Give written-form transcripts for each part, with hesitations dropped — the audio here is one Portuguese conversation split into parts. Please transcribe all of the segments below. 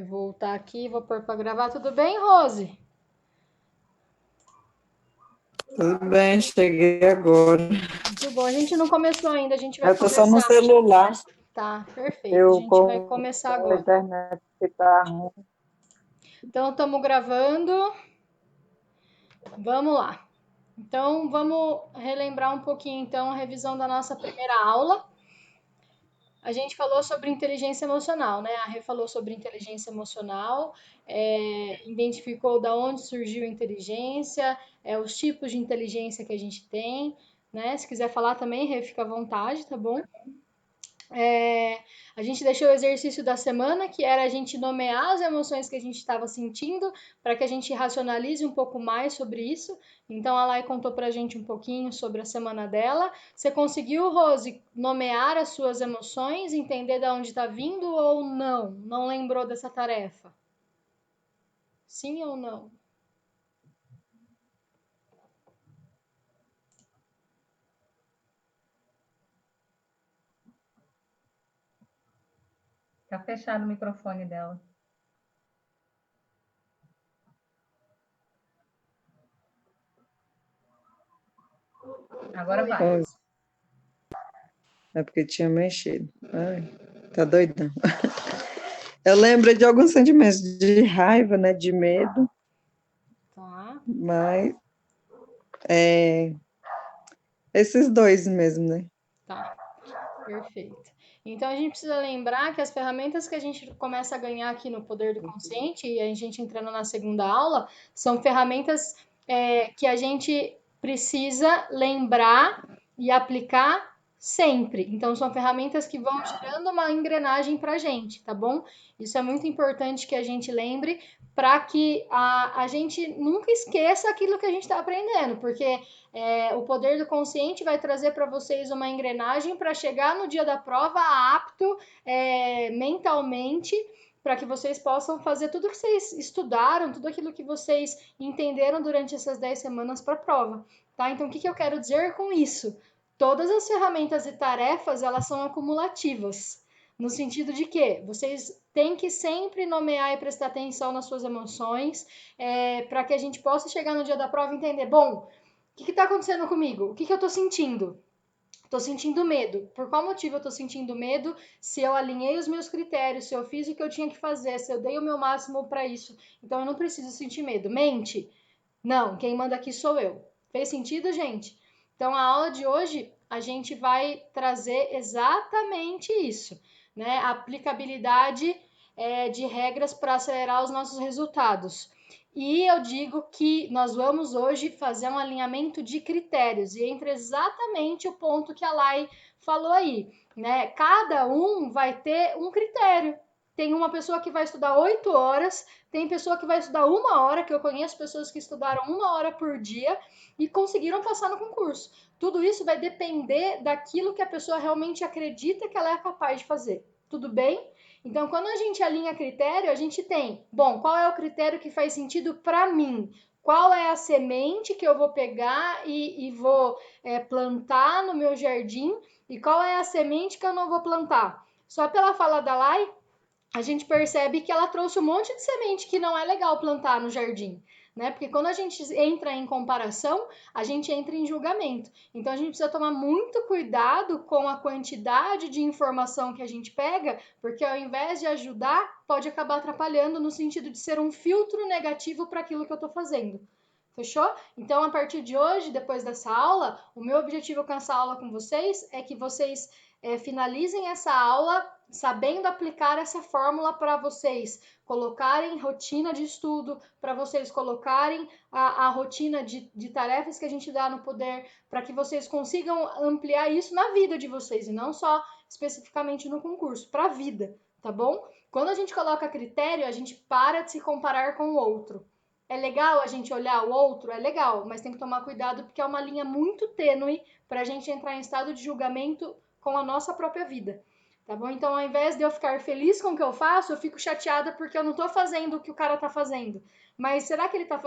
Voltar aqui, vou pôr para gravar. Tudo bem, Rose? Tudo bem, cheguei agora. Muito bom. A gente não começou ainda, a gente vai Eu tô só no começar. celular. Tá, perfeito. A Eu gente vai com começar a agora. internet que tá ruim. Então, estamos gravando. Vamos lá. Então, vamos relembrar um pouquinho, então, a revisão da nossa primeira aula. A gente falou sobre inteligência emocional, né? A Rê falou sobre inteligência emocional, identificou da onde surgiu a inteligência, os tipos de inteligência que a gente tem, né? Se quiser falar também, Rê, fica à vontade, tá bom? A gente deixou o exercício da semana, que era a gente nomear as emoções que a gente estava sentindo, para que a gente racionalize um pouco mais sobre isso. Então a Lai contou para a gente um pouquinho sobre a semana dela. Você conseguiu, Rose, nomear as suas emoções, entender de onde está vindo ou não? Não lembrou dessa tarefa? Sim ou não? Tá fechado o microfone dela. Agora Oi, vai. Rose. É porque tinha mexido. Ai, tá doidão. Eu lembro de alguns sentimentos de raiva, né? De medo, Tá, mas é, esses dois mesmo, né? tá. Perfeito. Então a gente precisa lembrar que as ferramentas que a gente começa a ganhar aqui no Poder do Consciente, e a gente entrando na segunda aula, são ferramentas que a gente precisa lembrar e aplicar sempre. Então são ferramentas que vão gerando uma engrenagem para a gente, tá bom? Isso é muito importante que a gente lembre para que a gente nunca esqueça aquilo que a gente está aprendendo, porque o poder do consciente vai trazer para vocês uma engrenagem para chegar no dia da prova apto mentalmente, para que vocês possam fazer tudo que vocês estudaram, tudo aquilo que vocês entenderam durante essas 10 semanas para a prova. Tá? Então, o que eu quero dizer com isso? Todas as ferramentas e tarefas, elas são acumulativas. No sentido de que vocês têm que sempre nomear e prestar atenção nas suas emoções, para que a gente possa chegar no dia da prova e entender, bom, o que está acontecendo comigo? O que eu estou sentindo? Estou sentindo medo. Por qual motivo eu estou sentindo medo? Se eu alinhei os meus critérios, se eu fiz o que eu tinha que fazer, se eu dei o meu máximo para isso, então eu não preciso sentir medo. Mente? Não, quem manda aqui sou eu. Fez sentido, gente? Então a aula de hoje a gente vai trazer exatamente isso, né? A aplicabilidade de regras para acelerar os nossos resultados. E eu digo que nós vamos hoje fazer um alinhamento de critérios e entra exatamente o ponto que a Lai falou aí, né? Cada um vai ter um critério. Tem uma pessoa que vai estudar 8 horas, tem pessoa que vai estudar 1 hora, que eu conheço pessoas que estudaram 1 hora por dia e conseguiram passar no concurso. Tudo isso vai depender daquilo que a pessoa realmente acredita que ela é capaz de fazer. Tudo bem? Então, quando a gente alinha critério, a gente tem, bom, qual é o critério que faz sentido para mim? Qual é a semente que eu vou pegar e vou plantar no meu jardim? E qual é a semente que eu não vou plantar? Só pela fala da Lai, a gente percebe que ela trouxe um monte de semente que não é legal plantar no jardim, né? Porque quando a gente entra em comparação, a gente entra em julgamento. Então a gente precisa tomar muito cuidado com a quantidade de informação que a gente pega, porque ao invés de ajudar, pode acabar atrapalhando no sentido de ser um filtro negativo para aquilo que eu estou fazendo. Fechou? Então, a partir de hoje, depois dessa aula, o meu objetivo com essa aula com vocês é que vocês finalizem essa aula sabendo aplicar essa fórmula para vocês colocarem rotina de estudo, para vocês colocarem a rotina de tarefas que a gente dá no poder, para que vocês consigam ampliar isso na vida de vocês e não só especificamente no concurso, para a vida, tá bom? Quando a gente coloca critério, a gente para de se comparar com o outro. É legal a gente olhar o outro? É legal, mas tem que tomar cuidado porque é uma linha muito tênue para a gente entrar em estado de julgamento com a nossa própria vida. Tá bom? Então, ao invés de eu ficar feliz com o que eu faço, eu fico chateada porque eu não tô fazendo o que o cara tá fazendo. Mas será que ele tá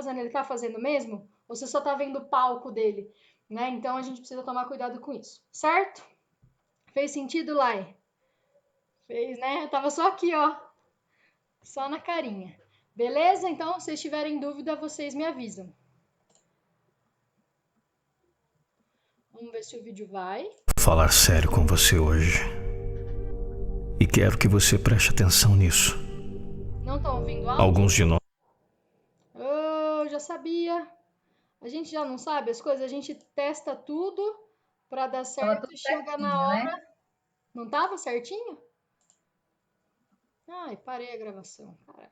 fazendo mesmo? Ou você só tá vendo o palco dele? Né? Então, a gente precisa tomar cuidado com isso. Certo? Fez sentido, Lai? Fez, né? Eu tava só aqui, ó. Só na carinha. Beleza? Então, se vocês tiverem dúvida, vocês me avisam. Vamos ver se o vídeo vai. Vou falar sério com você hoje. E quero que você preste atenção nisso. Não estão ouvindo áudio? Alguns de nós Oh, já sabia. A gente já não sabe as coisas, a gente testa tudo para dar Tava certo tudo e chega certinho, na hora. né? Não tava certinho? Ai, parei a gravação, caralho.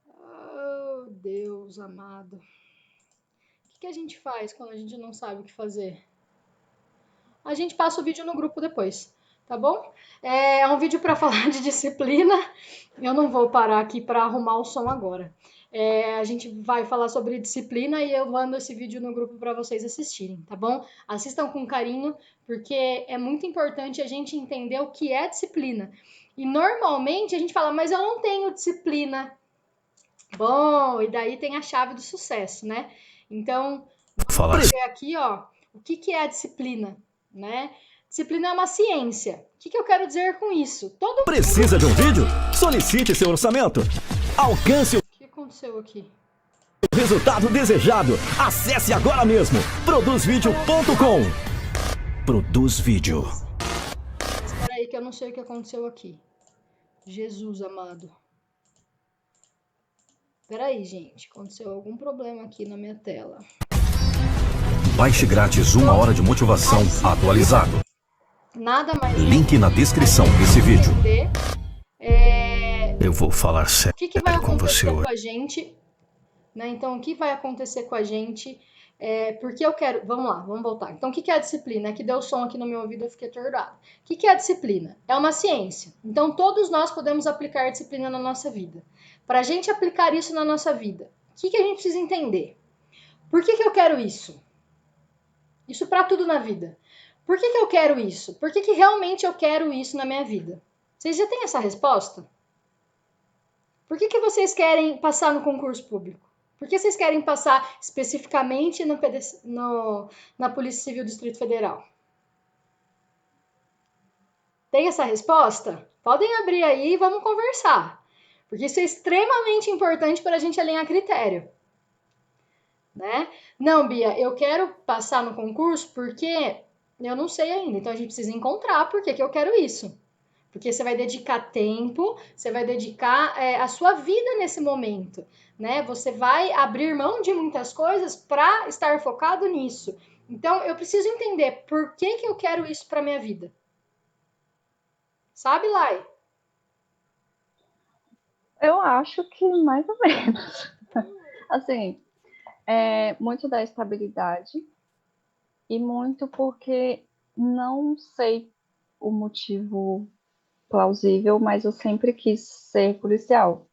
Oh, Deus amado. O que a gente faz quando a gente não sabe o que fazer? A gente passa o vídeo no grupo depois, tá bom? É um vídeo para falar de disciplina. Eu não vou parar aqui para arrumar o som agora. A gente vai falar sobre disciplina e eu mando esse vídeo no grupo para vocês assistirem, tá bom? Assistam com carinho, porque é muito importante a gente entender o que é disciplina. E normalmente a gente fala, mas eu não tenho disciplina. Bom, e daí tem a chave do sucesso, né? Então, falar vamos ver aqui, ó, o que é a disciplina, né? Disciplina é uma ciência. O que eu quero dizer com isso? Todo mundo... Precisa de um vídeo? Solicite seu orçamento. Alcance o O que aconteceu aqui? resultado desejado. Acesse agora mesmo. Produzvideo.com. Produz Vídeo. Espera aí que eu não sei o que aconteceu aqui. Jesus amado. Espera aí, gente. Aconteceu algum problema aqui na minha tela. Baixe grátis 1 hora de motivação atualizado. Nada mais... Link na descrição desse vídeo. eu vou falar sério O que vai com você acontecer hoje. com a gente, né? Então, o que vai acontecer com a gente? Porque eu quero... Vamos lá, vamos voltar. Então, o que é a disciplina? É que deu som aqui no meu ouvido, eu fiquei atordoada. O que é a disciplina? É uma ciência. Então, todos nós podemos aplicar disciplina na nossa vida. Para a gente aplicar isso na nossa vida, o que a gente precisa entender? Por que eu quero isso? Isso para tudo na vida. Por que eu quero isso? Por que realmente eu quero isso na minha vida? Vocês já têm essa resposta? Por que vocês querem passar no concurso público? Por que vocês querem passar especificamente na Polícia Civil do Distrito Federal? Tem essa resposta? Podem abrir aí e vamos conversar. Porque isso é extremamente importante para a gente alinhar critério. Né? Não, Bia, eu quero passar no concurso porque eu não sei ainda. Então a gente precisa encontrar por que eu quero isso. Porque você vai dedicar tempo, você vai dedicar a sua vida nesse momento, né? Você vai abrir mão de muitas coisas para estar focado nisso. Então, eu preciso entender por que eu quero isso para minha vida. Sabe, Lai? Eu acho que mais ou menos. Assim, muito da estabilidade e muito porque não sei o motivo plausível, mas eu sempre quis ser policial.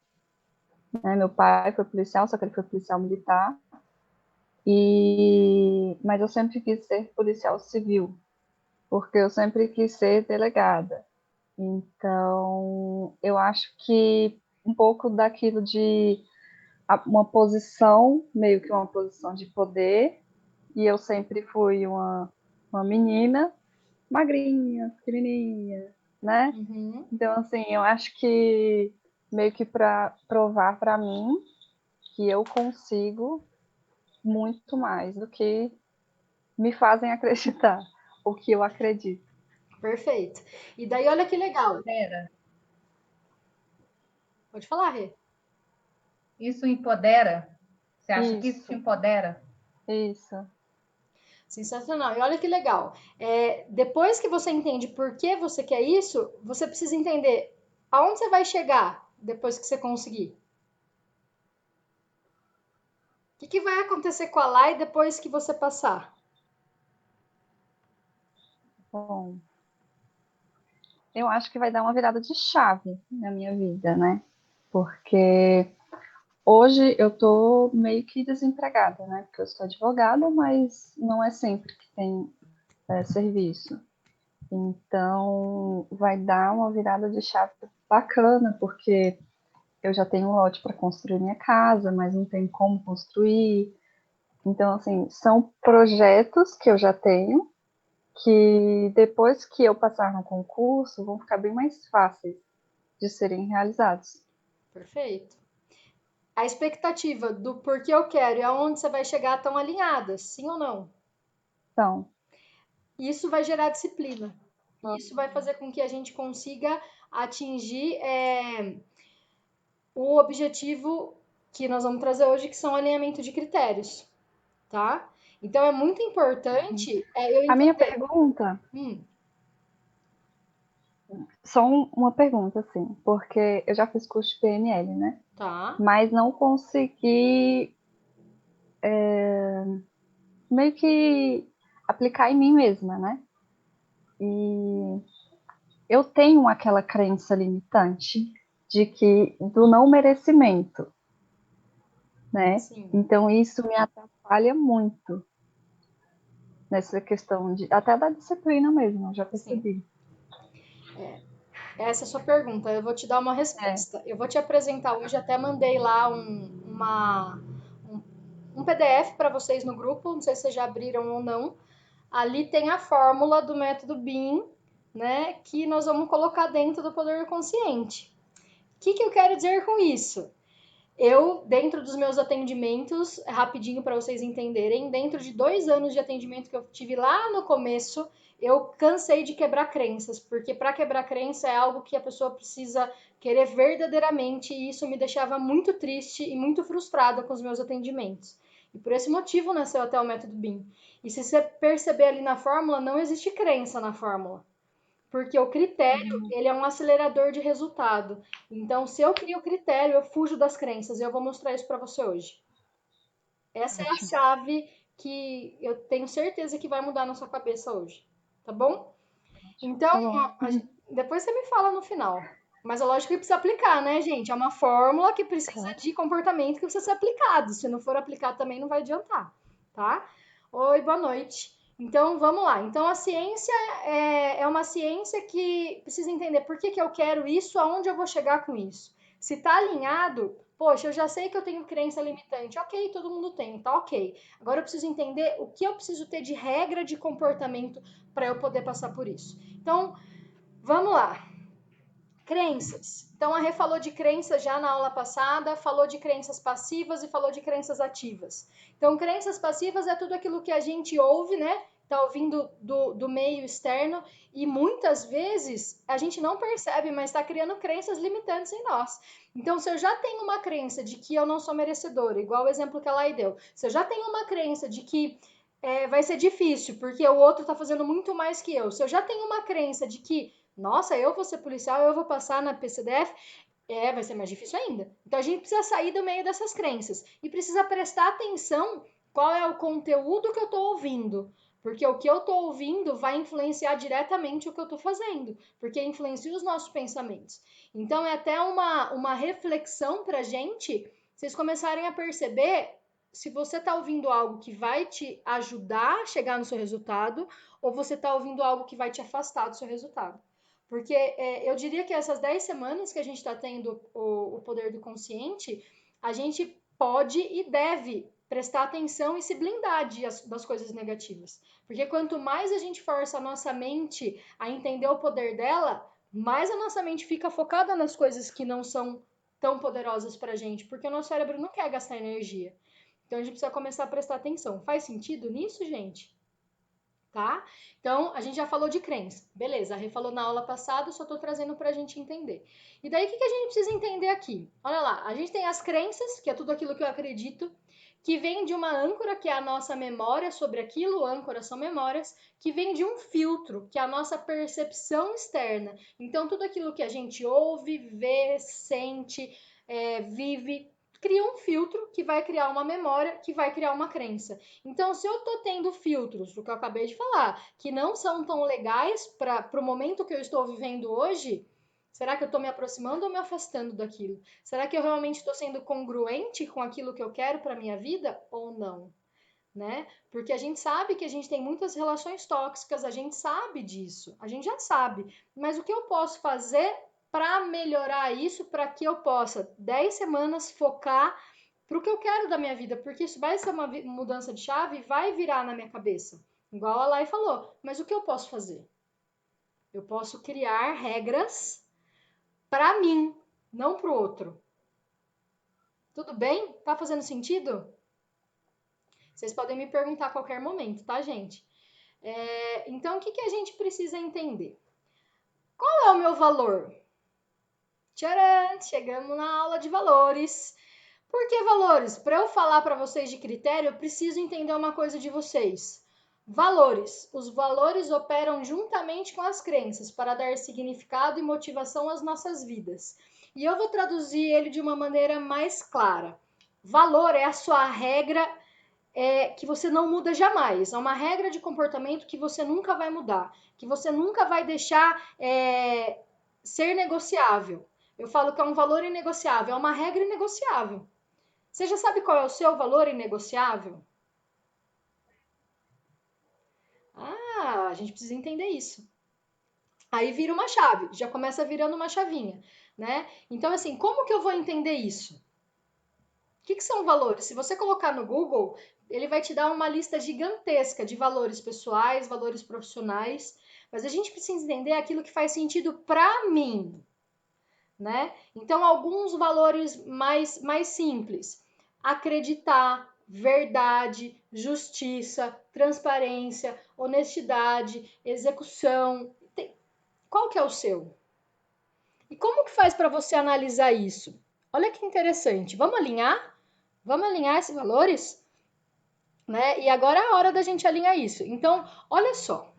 Né? Meu pai foi policial, só que ele foi policial militar. Mas eu sempre quis ser policial civil, porque eu sempre quis ser delegada. Então, eu acho que um pouco daquilo de uma posição, meio que uma posição de poder, e eu sempre fui uma menina magrinha, pequenininha, né? Uhum. Então, assim, eu acho que meio que para provar para mim que eu consigo muito mais do que me fazem acreditar, o que eu acredito. Perfeito. E daí, olha que legal. Empodera. Pode falar, Rê. Isso empodera? Você acha que isso Isso. te empodera? Isso. Sensacional. E olha que legal. Depois que você entende por que você quer isso, você precisa entender aonde você vai chegar depois que você conseguir. O que vai acontecer com a Lai depois que você passar? Bom, eu acho que vai dar uma virada de chave na minha vida, né? Porque hoje eu tô meio que desempregada, né? Porque eu sou advogada, mas não é sempre que tem serviço. Então, vai dar uma virada de chave bacana, porque eu já tenho um lote para construir minha casa, mas não tem como construir. Então, assim, são projetos que eu já tenho, que depois que eu passar no concurso, vão ficar bem mais fáceis de serem realizados. Perfeito. A expectativa do porquê eu quero e aonde você vai chegar estão alinhadas, sim ou não? Então, Isso vai gerar disciplina. E isso vai fazer com que a gente consiga atingir o objetivo que nós vamos trazer hoje, que são alinhamento de critérios, tá? Então é muito importante eu a minha entender. pergunta, Hum, só uma pergunta, assim, porque eu já fiz curso de PNL, né? tá. Mas não consegui meio que aplicar em mim mesma, né? E eu tenho aquela crença limitante de que do não merecimento, né? Sim, Então isso me atrapalha muito nessa questão de até da disciplina mesmo, eu já sim. percebi. Essa é a sua pergunta. Eu vou te dar uma É, resposta. Eu vou te apresentar hoje, até mandei lá um PDF para vocês no grupo, não sei se vocês já abriram ou não. Ali tem a fórmula do método BIM, né, que nós vamos colocar dentro do poder consciente. O que eu quero dizer com isso? Eu, dentro dos meus atendimentos, rapidinho para vocês entenderem, dentro de 2 anos de atendimento que eu tive lá no começo, eu cansei de quebrar crenças, porque para quebrar crença é algo que a pessoa precisa querer verdadeiramente, e isso me deixava muito triste e muito frustrada com os meus atendimentos. E por esse motivo nasceu até o método BIM. E se você perceber ali na fórmula, não existe crença na fórmula. Porque o critério, ele é um acelerador de resultado. Então, se eu crio o critério, eu fujo das crenças. E eu vou mostrar isso para você hoje. Essa é a ótimo. chave que eu tenho certeza que vai mudar na sua cabeça hoje. Tá bom? Então, Tá bom. depois você me fala no final. Mas é lógico que precisa aplicar, né, gente? É uma fórmula que precisa Claro. de comportamento que precisa ser aplicado. Se não for aplicado também não vai adiantar, tá? Oi, boa noite. Então, vamos lá. Então, a ciência é uma ciência que precisa entender por que eu quero isso, aonde eu vou chegar com isso. Se tá alinhado, poxa, eu já sei que eu tenho crença limitante. Ok, todo mundo tem, tá ok. Agora eu preciso entender o que eu preciso ter de regra de comportamento para eu poder passar por isso. Então, vamos lá. Crenças. Então, a Rê falou de crenças já na aula passada, falou de crenças passivas e falou de crenças ativas. Então, crenças passivas é tudo aquilo que a gente ouve, né? Tá ouvindo do meio externo e muitas vezes a gente não percebe, mas está criando crenças limitantes em nós. Então, se eu já tenho uma crença de que eu não sou merecedora, igual o exemplo que a Lai deu, se eu já tenho uma crença de que vai ser difícil porque o outro está fazendo muito mais que eu, se eu já tenho uma crença de que nossa, eu vou ser policial, eu vou passar na PCDF, vai ser mais difícil ainda. Então a gente precisa sair do meio dessas crenças e precisa prestar atenção qual é o conteúdo que eu estou ouvindo. Porque o que eu estou ouvindo vai influenciar diretamente o que eu estou fazendo, porque influencia os nossos pensamentos. Então é até uma reflexão para a gente, vocês começarem a perceber se você está ouvindo algo que vai te ajudar a chegar no seu resultado ou você está ouvindo algo que vai te afastar do seu resultado. Porque eu diria que essas 10 semanas que a gente está tendo o poder do consciente, a gente pode e deve prestar atenção e se blindar das coisas negativas. Porque quanto mais a gente força a nossa mente a entender o poder dela, mais a nossa mente fica focada nas coisas que não são tão poderosas para a gente, porque o nosso cérebro não quer gastar energia. Então a gente precisa começar a prestar atenção. Faz sentido nisso, gente? Tá? Então, a gente já falou de crença. Beleza, a Rê falou na aula passada, eu só tô trazendo pra gente entender. E daí, o que a gente precisa entender aqui? Olha lá, a gente tem as crenças, que é tudo aquilo que eu acredito, que vem de uma âncora, que é a nossa memória sobre aquilo, âncoras são memórias, que vem de um filtro, que é a nossa percepção externa. Então, tudo aquilo que a gente ouve, vê, sente, vive, cria um filtro que vai criar uma memória, que vai criar uma crença. Então, se eu tô tendo filtros, do que eu acabei de falar, que não são tão legais para o momento que eu estou vivendo hoje, será que eu estou me aproximando ou me afastando daquilo? Será que eu realmente estou sendo congruente com aquilo que eu quero para minha vida ou não? Né? Porque a gente sabe que a gente tem muitas relações tóxicas, a gente sabe disso, a gente já sabe. Mas o que eu posso fazer para melhorar isso, para que eu possa 10 semanas focar para o que eu quero da minha vida, porque isso vai ser uma mudança de chave e vai virar na minha cabeça. Igual a Lai falou, mas o que eu posso fazer? Eu posso criar regras para mim, não para o outro. Tudo bem? Tá fazendo sentido? Vocês podem me perguntar a qualquer momento, tá, gente? Então, o que a gente precisa entender? Qual é o meu valor? Tcharam! Chegamos na aula de valores. Por que valores? Para eu falar para vocês de critério, eu preciso entender uma coisa de vocês. Valores. Os valores operam juntamente com as crenças para dar significado e motivação às nossas vidas. E eu vou traduzir ele de uma maneira mais clara. Valor é a sua regra que você não muda jamais. É uma regra de comportamento que você nunca vai mudar, que você nunca vai deixar ser negociável. Eu falo que é um valor inegociável, é uma regra inegociável. Você já sabe qual é o seu valor inegociável? A gente precisa entender isso. Aí vira uma chave, já começa virando uma chavinha, né? Então, assim, como que eu vou entender isso? O que são valores? Se você colocar no Google, ele vai te dar uma lista gigantesca de valores pessoais, valores profissionais, mas a gente precisa entender aquilo que faz sentido para mim, né? Então, alguns valores mais simples. Acreditar, verdade, justiça, transparência, honestidade, execução. Qual que é o seu? E como que faz para você analisar isso? Olha que interessante. Vamos alinhar? Vamos alinhar esses valores? Né? E agora é a hora da gente alinhar isso. Então, olha só.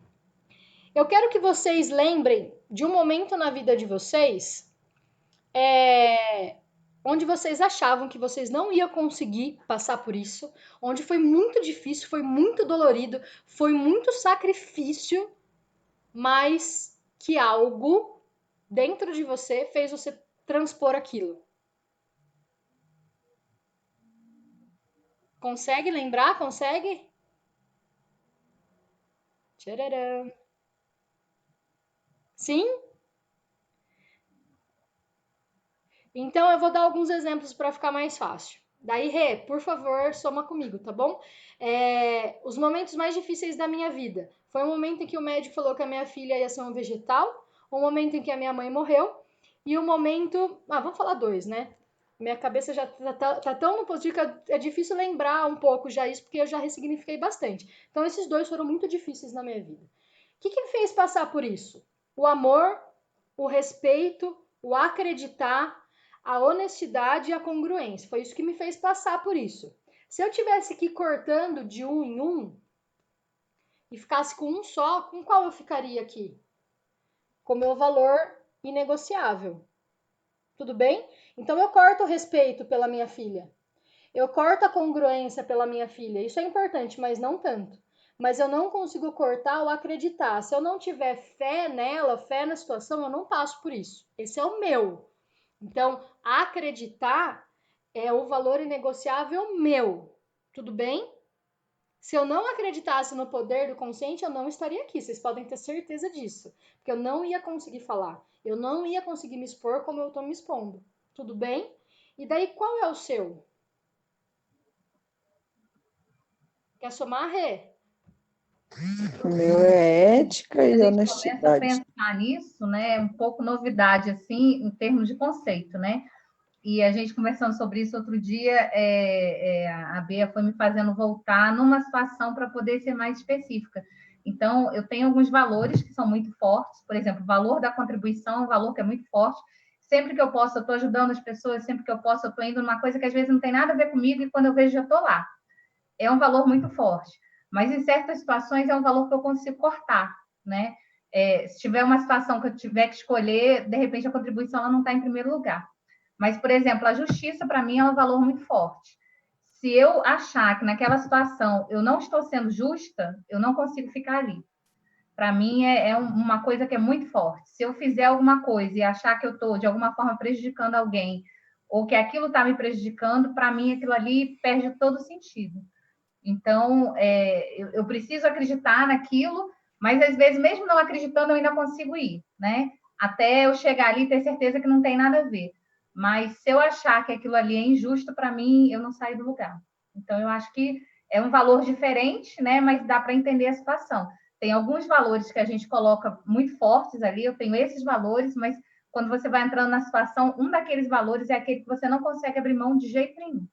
Eu quero que vocês lembrem de um momento na vida de vocês onde vocês achavam que vocês não iam conseguir passar por isso, onde foi muito difícil, foi muito dolorido, foi muito sacrifício, mas que algo dentro de você fez você transpor aquilo. Consegue lembrar? Consegue? Tcharam. Sim? Então, eu vou dar alguns exemplos para ficar mais fácil. Daí, Rê, por favor, soma comigo, tá bom? Os momentos mais difíceis da minha vida. Foi o momento em que o médico falou que a minha filha ia ser um vegetal, o momento em que a minha mãe morreu, e o momento... vamos falar dois, né? Minha cabeça já tá tão no positivo que é difícil lembrar um pouco já isso, porque eu já ressignifiquei bastante. Então, esses dois foram muito difíceis na minha vida. O que me fez passar por isso? O amor, o respeito, o acreditar, a honestidade e a congruência. Foi isso que me fez passar por isso. Se eu tivesse que ir cortando de um em um e ficasse com um só, com qual eu ficaria aqui? Com o meu valor inegociável. Tudo bem? Então eu corto o respeito pela minha filha. Eu corto a congruência pela minha filha. Isso é importante, mas não tanto. Mas eu não consigo cortar ou acreditar. Se eu não tiver fé nela, fé na situação, eu não passo por isso. Esse é o meu. Então, acreditar é o valor inegociável meu. Tudo bem? Se eu não acreditasse no poder do consciente, eu não estaria aqui. Vocês podem ter certeza disso. Porque eu não ia conseguir falar. Eu não ia conseguir me expor como eu estou me expondo. Tudo bem? E daí, qual é o seu? Quer somar, Rê? O meu é ética e A gente honestidade. começa a pensar nisso, né? É um pouco novidade, assim, em termos de conceito, né? E a gente conversando sobre isso outro dia, a Bea foi me fazendo voltar numa situação para poder ser mais específica. Então, eu tenho alguns valores que são muito fortes, por exemplo, o valor da contribuição, um valor que é muito forte. Sempre que eu posso, eu estou ajudando as pessoas, sempre que eu posso, eu estou indo numa coisa que às vezes não tem nada a ver comigo e quando eu vejo, já estou lá. É um valor muito forte. Mas em certas situações é um valor que eu consigo cortar, né? Se tiver uma situação que eu tiver que escolher, de repente a contribuição ela não está em primeiro lugar. Mas, por exemplo, a justiça, para mim, é um valor muito forte. Se eu achar que naquela situação eu não estou sendo justa, eu não consigo ficar ali. Para mim, uma coisa que é muito forte. Se eu fizer alguma coisa e achar que eu estou, de alguma forma, prejudicando alguém, ou que aquilo está me prejudicando, para mim, aquilo ali perde todo o sentido. Então, eu preciso acreditar naquilo, mas, às vezes, mesmo não acreditando, eu ainda consigo ir, né? Até eu chegar ali e ter certeza que não tem nada a ver. Mas se eu achar que aquilo ali é injusto, para mim, eu não saio do lugar. Então, eu acho que é um valor diferente, né? Mas dá para entender a situação. Tem alguns valores que a gente coloca muito fortes ali, eu tenho esses valores, mas quando você vai entrando na situação, um daqueles valores é aquele que você não consegue abrir mão de jeito nenhum.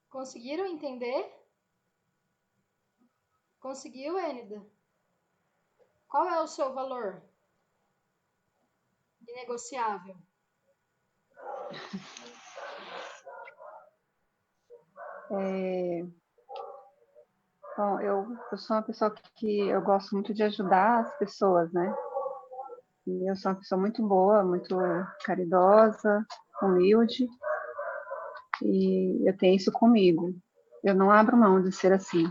Conseguiram entender? Conseguiu, Enida? Qual é o seu valor inegociável? Bom, eu sou uma pessoa que eu gosto muito de ajudar as pessoas, né? E eu sou uma pessoa muito boa, muito caridosa, humilde, e eu tenho isso comigo. Eu não abro mão de ser assim.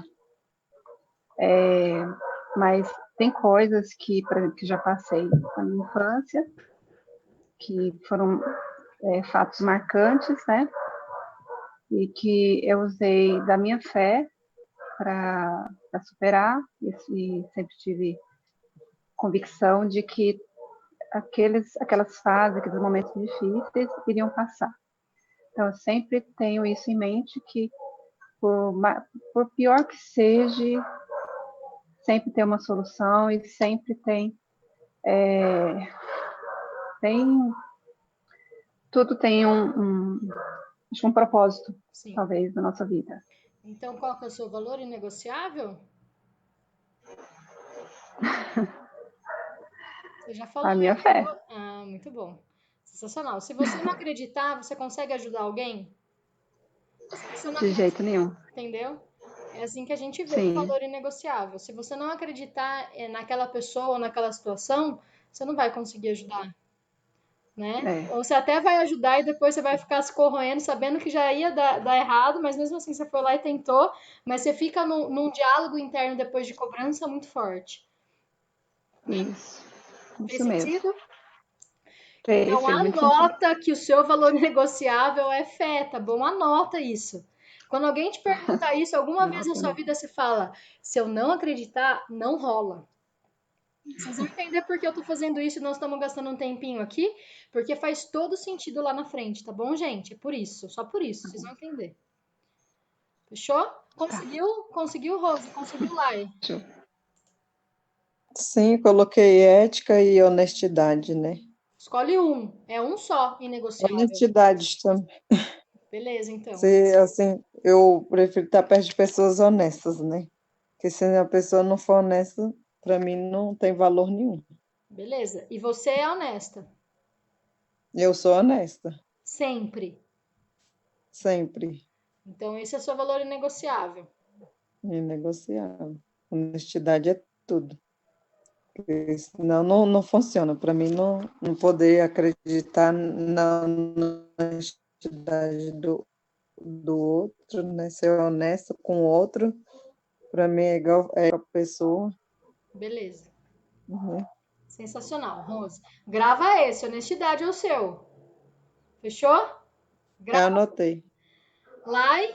Mas tem coisas que, por exemplo, que já passei na minha infância, que foram fatos marcantes, né? E que eu usei da minha fé para superar, e sempre tive convicção de que aquelas fases, aqueles momentos difíceis iriam passar. Então, eu sempre tenho isso em mente, que por pior que seja, sempre tem uma solução e sempre tudo tem um propósito, Sim. talvez, na nossa vida. Então, qual que é o seu valor inegociável? Você já falou. A minha fé. Ah, muito bom. Sensacional. Se você não acreditar, você consegue ajudar alguém? Se você não De jeito nenhum. entendeu? É assim que a gente vê o Sim. valor inegociável. Se você não acreditar naquela pessoa ou naquela situação, você não vai conseguir ajudar, né? Ou você até vai ajudar e depois você vai ficar se corroendo, sabendo que já ia dar errado, mas mesmo assim você foi lá e tentou, mas você fica num diálogo interno depois de cobrança muito forte. Isso. Fez Isso mesmo. sentido? Fez muito sentido. Anota que o seu valor negociável é fé, tá bom? Anota isso. Quando alguém te perguntar isso alguma vez na sua vida, você fala: se eu não acreditar, não rola. Vocês vão entender por que eu tô fazendo isso e nós estamos gastando um tempinho aqui, porque faz todo sentido lá na frente, tá bom, gente? É por isso, só por isso, vocês vão entender. Fechou? Conseguiu? Conseguiu, Rose? Conseguiu, Lai? Sim, coloquei ética e honestidade, né? Escolhe um. É um só, inegociável. Honestidade também. Beleza, então. Assim, eu prefiro estar perto de pessoas honestas, né? Porque se a pessoa não for honesta, para mim não tem valor nenhum. Beleza. E você é honesta? Eu sou honesta, Sempre. sempre, Então, esse é o seu valor inegociável. inegociável. Honestidade é tudo. Porque senão não funciona. Para mim, não poder acreditar na honestidade do outro, né? Ser honesto com o outro, para mim é igual a pessoa. Beleza. Uhum. Sensacional, Rose. Grava esse, honestidade é o seu. Fechou? Eu Grava. anotei. Lai?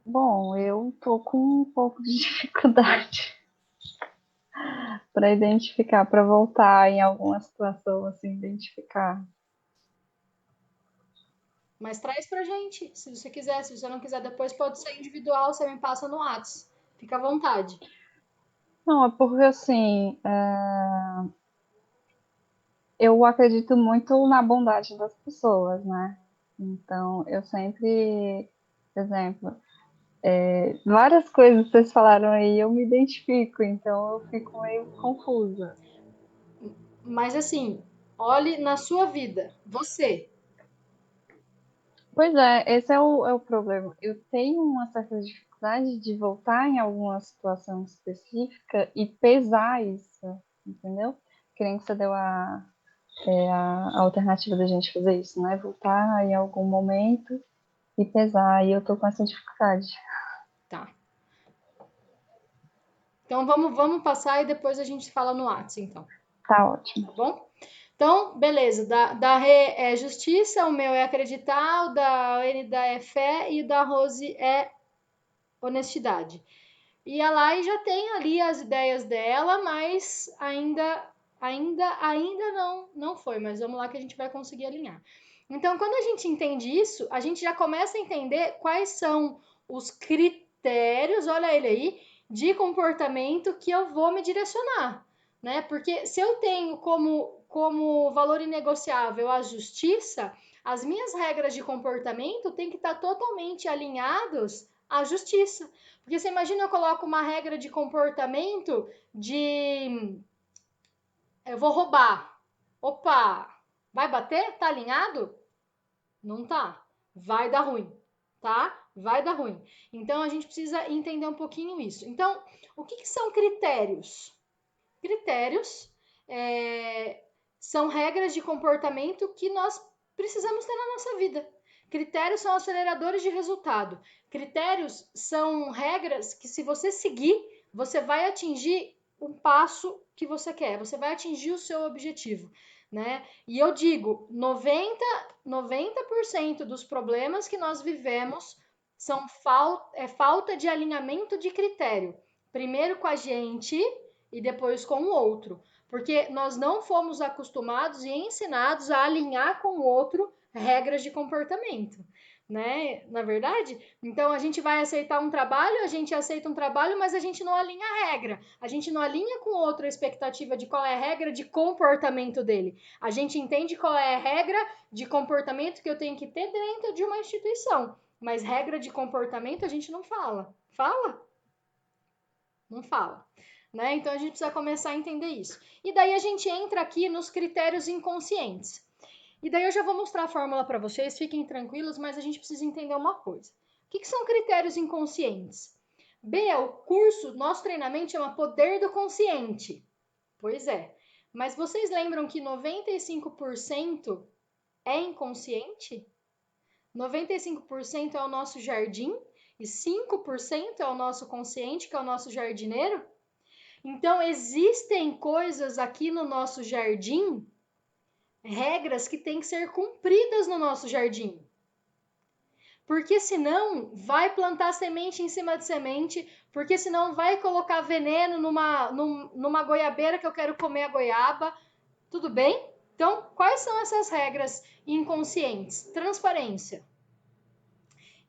Bom, eu tô com um pouco de dificuldade para identificar, para voltar em alguma situação, assim, identificar. Mas traz pra gente, se você quiser. Se você não quiser, depois pode ser individual, você me passa no Whats. Fica à vontade. Não, é porque, assim, eu acredito muito na bondade das pessoas, né? Então, eu sempre, por exemplo, várias coisas que vocês falaram aí, eu me identifico, então eu fico meio confusa. Mas assim, olhe na sua vida. Você. Pois é, esse é o problema. Eu tenho uma certa dificuldade de voltar em alguma situação específica e pesar isso, entendeu? Que nem que você deu a alternativa da gente fazer isso, né? Voltar em algum momento e pesar, e eu tô com essa dificuldade. Tá. Então vamos passar e depois a gente fala no Whats, então. Tá ótimo. Tá bom? Então, beleza. Da Rê é justiça, o meu é acreditar, o da Enida é fé e o da Rose é honestidade. E a Lai já tem ali as ideias dela, mas ainda não foi. Mas vamos lá que a gente vai conseguir alinhar. Então, quando a gente entende isso, a gente já começa a entender quais são os critérios, olha ele aí, de comportamento que eu vou me direcionar. né? Porque se eu tenho como valor inegociável a justiça, as minhas regras de comportamento têm que estar totalmente alinhados à justiça. Porque você imagina, eu coloco uma regra de comportamento de eu vou roubar. Opa, vai bater? Tá alinhado? Não tá. Vai dar ruim, tá? Vai dar ruim. Então a gente precisa entender um pouquinho isso. Então, o que são critérios? Critérios são regras de comportamento que nós precisamos ter na nossa vida. Critérios são aceleradores de resultado. Critérios são regras que, se você seguir, você vai atingir um passo que você quer, você vai atingir o seu objetivo, né? E eu digo, 90% dos problemas que nós vivemos são falta de alinhamento de critério. Primeiro com a gente e depois com o outro. Porque nós não fomos acostumados e ensinados a alinhar com o outro regras de comportamento, né? Na verdade, então a gente vai aceitar um trabalho, a gente aceita um trabalho, mas a gente não alinha a regra. A gente não alinha com o outro a expectativa de qual é a regra de comportamento dele. A gente entende qual é a regra de comportamento que eu tenho que ter dentro de uma instituição, mas regra de comportamento a gente não fala. Fala? Não fala. Né? Então a gente precisa começar a entender isso. E daí a gente entra aqui nos critérios inconscientes. E daí eu já vou mostrar a fórmula para vocês, fiquem tranquilos, mas a gente precisa entender uma coisa. O que são critérios inconscientes? Bea, o curso, nosso treinamento chama Poder do Consciente. Pois é. Mas vocês lembram que 95% é inconsciente? 95% é o nosso jardim e 5% é o nosso consciente, que é o nosso jardineiro? Então, existem coisas aqui no nosso jardim, regras que têm que ser cumpridas no nosso jardim. Porque senão vai plantar semente em cima de semente, porque senão vai colocar veneno numa goiabeira que eu quero comer a goiaba. Tudo bem? Então, quais são essas regras inconscientes? Transparência.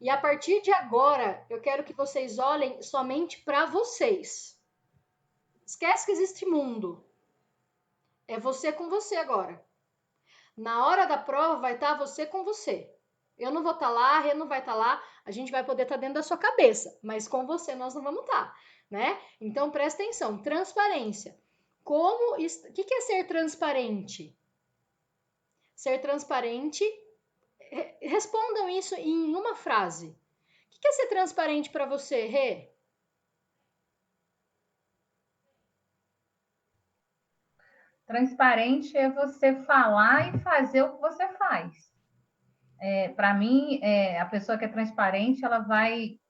E a partir de agora, eu quero que vocês olhem somente para vocês. Esquece que existe mundo. É você com você agora. Na hora da prova vai estar você com você. Eu não vou estar lá, a Rê não vai estar lá, a gente vai poder estar dentro da sua cabeça, mas com você nós não vamos estar, né? Então presta atenção, transparência. O que é ser transparente? Ser transparente, respondam isso em uma frase. O que é ser transparente para você, Rê? Transparente é você falar e fazer o que você faz. Para mim, a pessoa que é transparente, ela vai,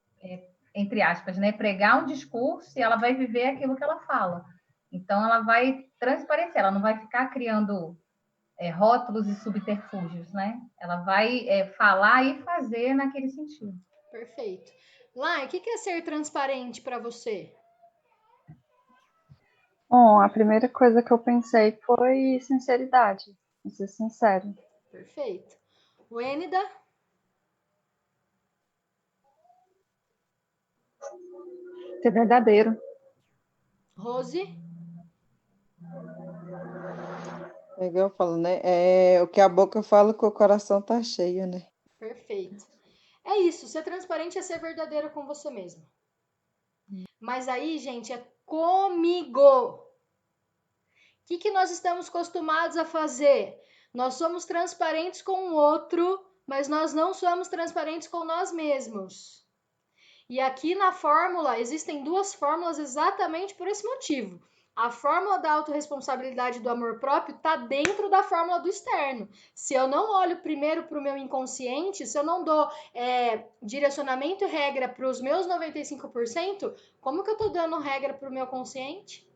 entre aspas, né, pregar um discurso e ela vai viver aquilo que ela fala. Então, ela vai transparecer, ela não vai ficar criando rótulos e subterfúgios, né? Ela vai falar e fazer naquele sentido. Perfeito. Lai, o que é ser transparente para você? Bom, a primeira coisa que eu pensei foi sinceridade, ser sincero. Perfeito. Wênida? Ser verdadeiro. Rose? É igual eu falo, né? O que a boca fala, que o coração tá cheio, né? Perfeito. É isso, ser transparente é ser verdadeiro com você mesmo. Mas aí, gente, é comigo. O que nós estamos acostumados a fazer? Nós somos transparentes com o outro, mas nós não somos transparentes com nós mesmos. E aqui na fórmula, existem duas fórmulas exatamente por esse motivo. A fórmula da autorresponsabilidade do amor próprio está dentro da fórmula do externo. Se eu não olho primeiro para o meu inconsciente, se eu não dou direcionamento e regra para os meus 95%, como que eu estou dando regra para o meu consciente?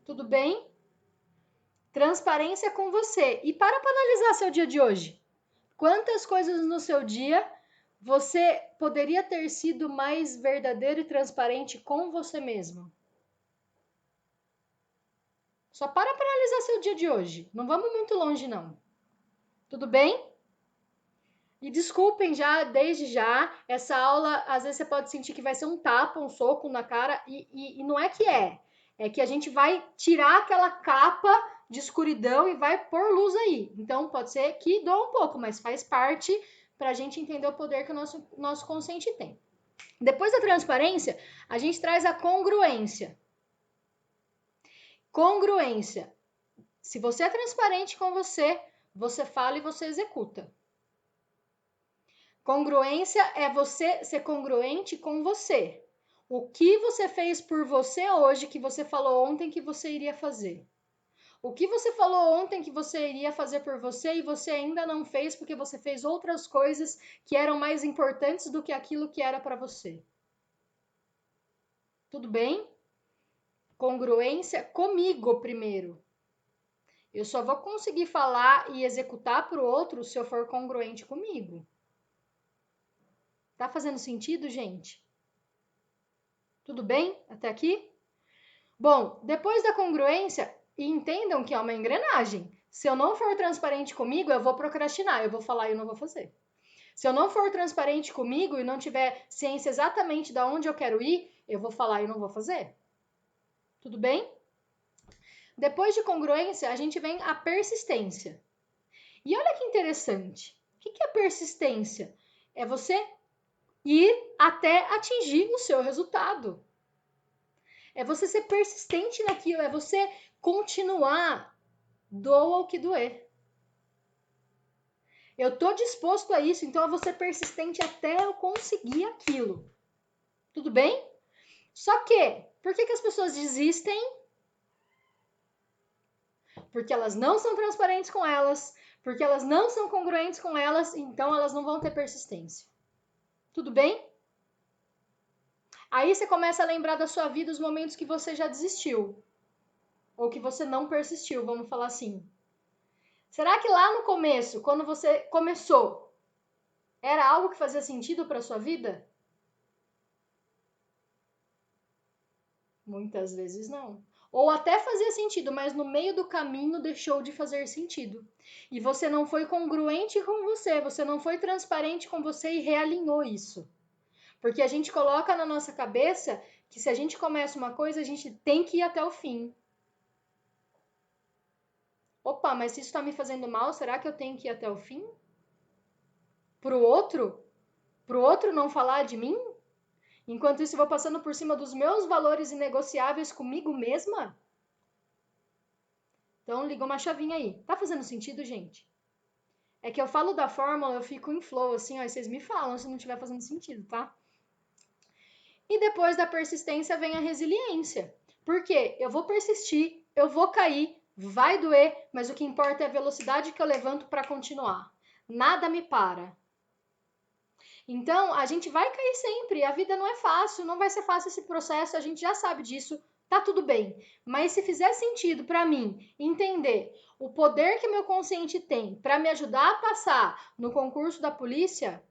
Tudo bem? Transparência com você. E para analisar seu dia de hoje. Quantas coisas no seu dia você poderia ter sido mais verdadeiro e transparente com você mesmo? Só para analisar seu dia de hoje. Não vamos muito longe, não. Tudo bem? E desculpem já, desde já, essa aula, às vezes você pode sentir que vai ser um tapa, um soco na cara, e não é que é. É que a gente vai tirar aquela capa de escuridão e vai pôr luz aí. Então, pode ser que doa um pouco, mas faz parte para a gente entender o poder que o nosso consciente tem. Depois da transparência, a gente traz a congruência. Congruência. Se você é transparente com você, você fala e você executa. Congruência é você ser congruente com você. O que você fez por você hoje que você falou ontem que você iria fazer? O que você falou ontem que você iria fazer por você e você ainda não fez porque você fez outras coisas que eram mais importantes do que aquilo que era para você? Tudo bem? Congruência comigo primeiro. Eu só vou conseguir falar e executar para o outro se eu for congruente comigo. Tá fazendo sentido, gente? Tudo bem até aqui? Bom, depois da congruência, entendam que é uma engrenagem. Se eu não for transparente comigo, eu vou procrastinar, eu vou falar e eu não vou fazer. Se eu não for transparente comigo e não tiver ciência exatamente de onde eu quero ir, eu vou falar e eu não vou fazer. Tudo bem? Depois de congruência, a gente vem a persistência. E olha que interessante. O que é persistência? É você ir até atingir o seu resultado. É você ser persistente naquilo, é você continuar, doa o que doer. Eu tô disposto a isso, então eu vou ser persistente até eu conseguir aquilo. Tudo bem? Só que, por que as pessoas desistem? Porque elas não são transparentes com elas, porque elas não são congruentes com elas, então elas não vão ter persistência. Tudo bem? Aí você começa a lembrar da sua vida os momentos que você já desistiu. Ou que você não persistiu, vamos falar assim. Será que lá no começo, quando você começou, era algo que fazia sentido para sua vida? Muitas vezes não. Ou até fazia sentido, mas no meio do caminho deixou de fazer sentido. E você não foi congruente com você não foi transparente com você e realinhou isso. Porque a gente coloca na nossa cabeça que se a gente começa uma coisa, a gente tem que ir até o fim. Opa, mas se isso está me fazendo mal, será que eu tenho que ir até o fim? Pro outro? Pro outro não falar de mim? Enquanto isso, eu vou passando por cima dos meus valores inegociáveis comigo mesma? Então, liga uma chavinha aí. Tá fazendo sentido, gente? É que eu falo da fórmula, eu fico em flow, assim, ó, e vocês me falam se não estiver fazendo sentido, tá? E depois da persistência vem a resiliência. Por quê? Eu vou persistir, eu vou cair, vai doer, mas o que importa é a velocidade que eu levanto para continuar. Nada me para. Então, a gente vai cair sempre, a vida não é fácil, não vai ser fácil esse processo, a gente já sabe disso, tá tudo bem. Mas se fizer sentido para mim entender o poder que meu consciente tem para me ajudar a passar no concurso da Polícia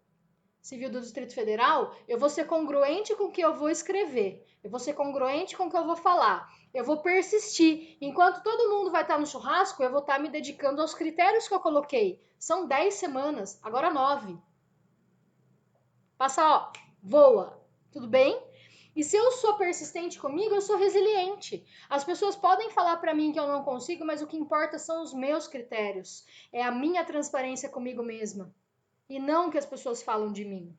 Civil do Distrito Federal, eu vou ser congruente com o que eu vou escrever, eu vou ser congruente com o que eu vou falar, eu vou persistir. Enquanto todo mundo vai estar no churrasco, eu vou estar me dedicando aos critérios que eu coloquei. São 10 semanas, agora 9. Passa, ó, voa, tudo bem? E se eu sou persistente comigo, eu sou resiliente. As pessoas podem falar para mim que eu não consigo, mas o que importa são os meus critérios. É a minha transparência comigo mesma. E não o que as pessoas falam de mim.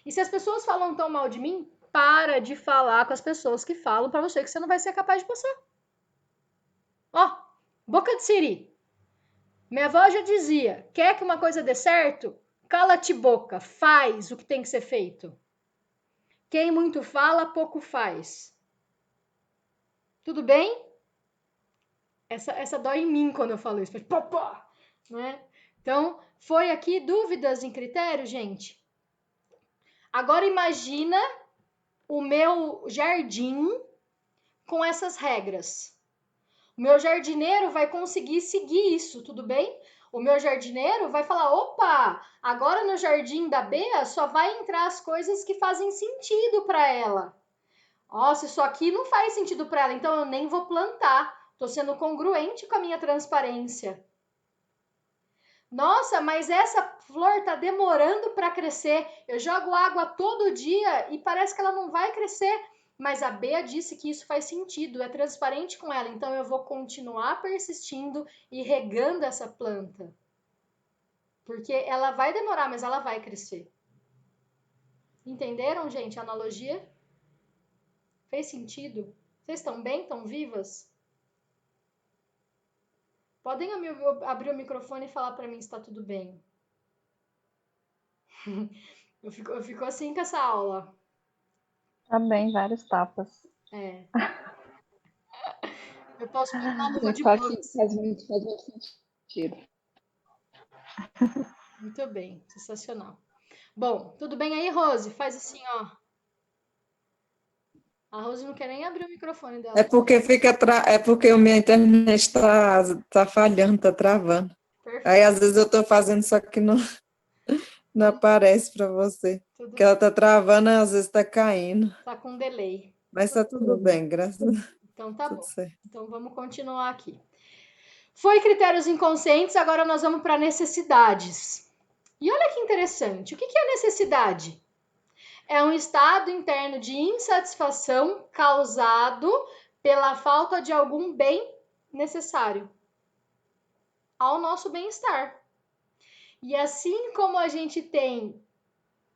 E se as pessoas falam tão mal de mim, para de falar com as pessoas que falam para você que você não vai ser capaz de passar. Ó, boca de siri. Minha avó já dizia, quer que uma coisa dê certo? Cala-te boca, faz o que tem que ser feito. Quem muito fala, pouco faz. Tudo bem? Essa dói em mim quando eu falo isso. Né? Então, foi aqui dúvidas em critério, gente? Agora imagina o meu jardim com essas regras. O meu jardineiro vai conseguir seguir isso, tudo bem? O meu jardineiro vai falar, opa, agora no jardim da Bea só vai entrar as coisas que fazem sentido para ela. Nossa, isso aqui não faz sentido para ela, então eu nem vou plantar. Estou sendo congruente com a minha transparência. Nossa, mas essa flor está demorando para crescer. Eu jogo água todo dia e parece que ela não vai crescer. Mas a Bea disse que isso faz sentido, é transparente com ela, então eu vou continuar persistindo e regando essa planta. Porque ela vai demorar, mas ela vai crescer. Entenderam, gente, a analogia? Fez sentido? Vocês estão bem? Estão vivas? Podem abrir o microfone e falar para mim se está tudo bem. Eu fico assim com essa aula. Tá bem, vários tapas. É. Eu posso pedir uma luva de Faz boxe. muito sentido. Muito bem, sensacional. Bom, tudo bem aí, Rose? Faz assim, ó. A Rose não quer nem abrir o microfone dela. É porque a minha internet está falhando, está travando. Perfeito. Aí às vezes eu estou fazendo, só que não aparece para você. Tudo Porque ela está travando, às vezes está caindo. tá com delay. Mas está tudo bem, graças a Deus. Então tá Tudo bom. certo. Então vamos continuar aqui. Foi critérios inconscientes, agora nós vamos para necessidades. E olha que interessante. O que é necessidade? É um estado interno de insatisfação causado pela falta de algum bem necessário ao nosso bem-estar. E assim como a gente tem,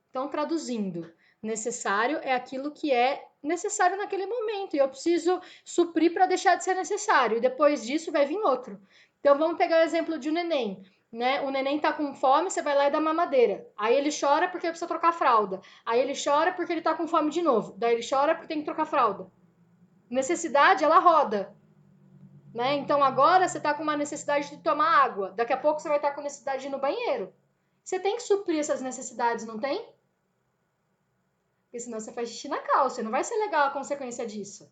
então traduzindo, necessário é aquilo que é necessário naquele momento e eu preciso suprir para deixar de ser necessário e depois disso vai vir outro. Então vamos pegar o exemplo de um neném, né? O neném tá com fome, você vai lá e dá mamadeira. Aí ele chora porque precisa trocar a fralda. Aí ele chora porque ele tá com fome de novo. Daí ele chora porque tem que trocar a fralda. Necessidade, ela roda. Né? Então agora você tá com uma necessidade de tomar água. Daqui a pouco você vai estar com necessidade de ir no banheiro. Você tem que suprir essas necessidades, não tem? Porque senão você faz xixi na calça. Não vai ser legal a consequência disso.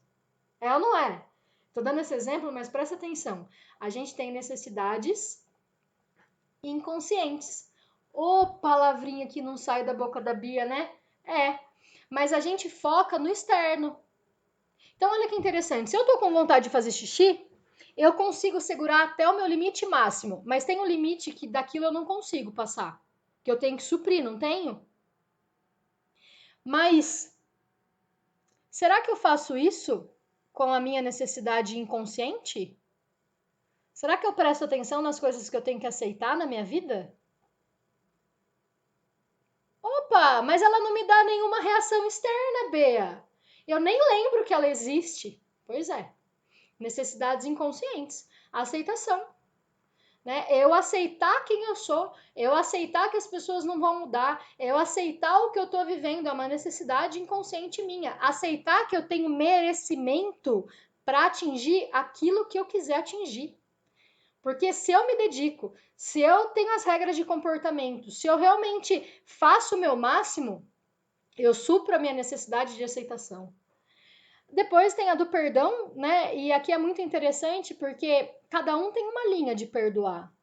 É ou não é? Tô dando esse exemplo, mas presta atenção. A gente tem necessidades inconscientes. Ô, palavrinha que não sai da boca da Bia, né? É. Mas a gente foca no externo. Então, olha que interessante. Se eu tô com vontade de fazer xixi, eu consigo segurar até o meu limite máximo. Mas tem um limite que daquilo eu não consigo passar. Que eu tenho que suprir, não tenho? Mas será que eu faço isso com a minha necessidade inconsciente? Será que eu presto atenção nas coisas que eu tenho que aceitar na minha vida? Opa, mas ela não me dá nenhuma reação externa, Bea. Eu nem lembro que ela existe. Pois é. Necessidades inconscientes. Aceitação. Né? Eu aceitar quem eu sou, eu aceitar que as pessoas não vão mudar, eu aceitar o que eu estou vivendo, é uma necessidade inconsciente minha. Aceitar que eu tenho merecimento para atingir aquilo que eu quiser atingir. Porque se eu me dedico, se eu tenho as regras de comportamento, se eu realmente faço o meu máximo, eu supro a minha necessidade de aceitação. Depois tem a do perdão, né? E aqui é muito interessante porque cada um tem uma linha de perdoar.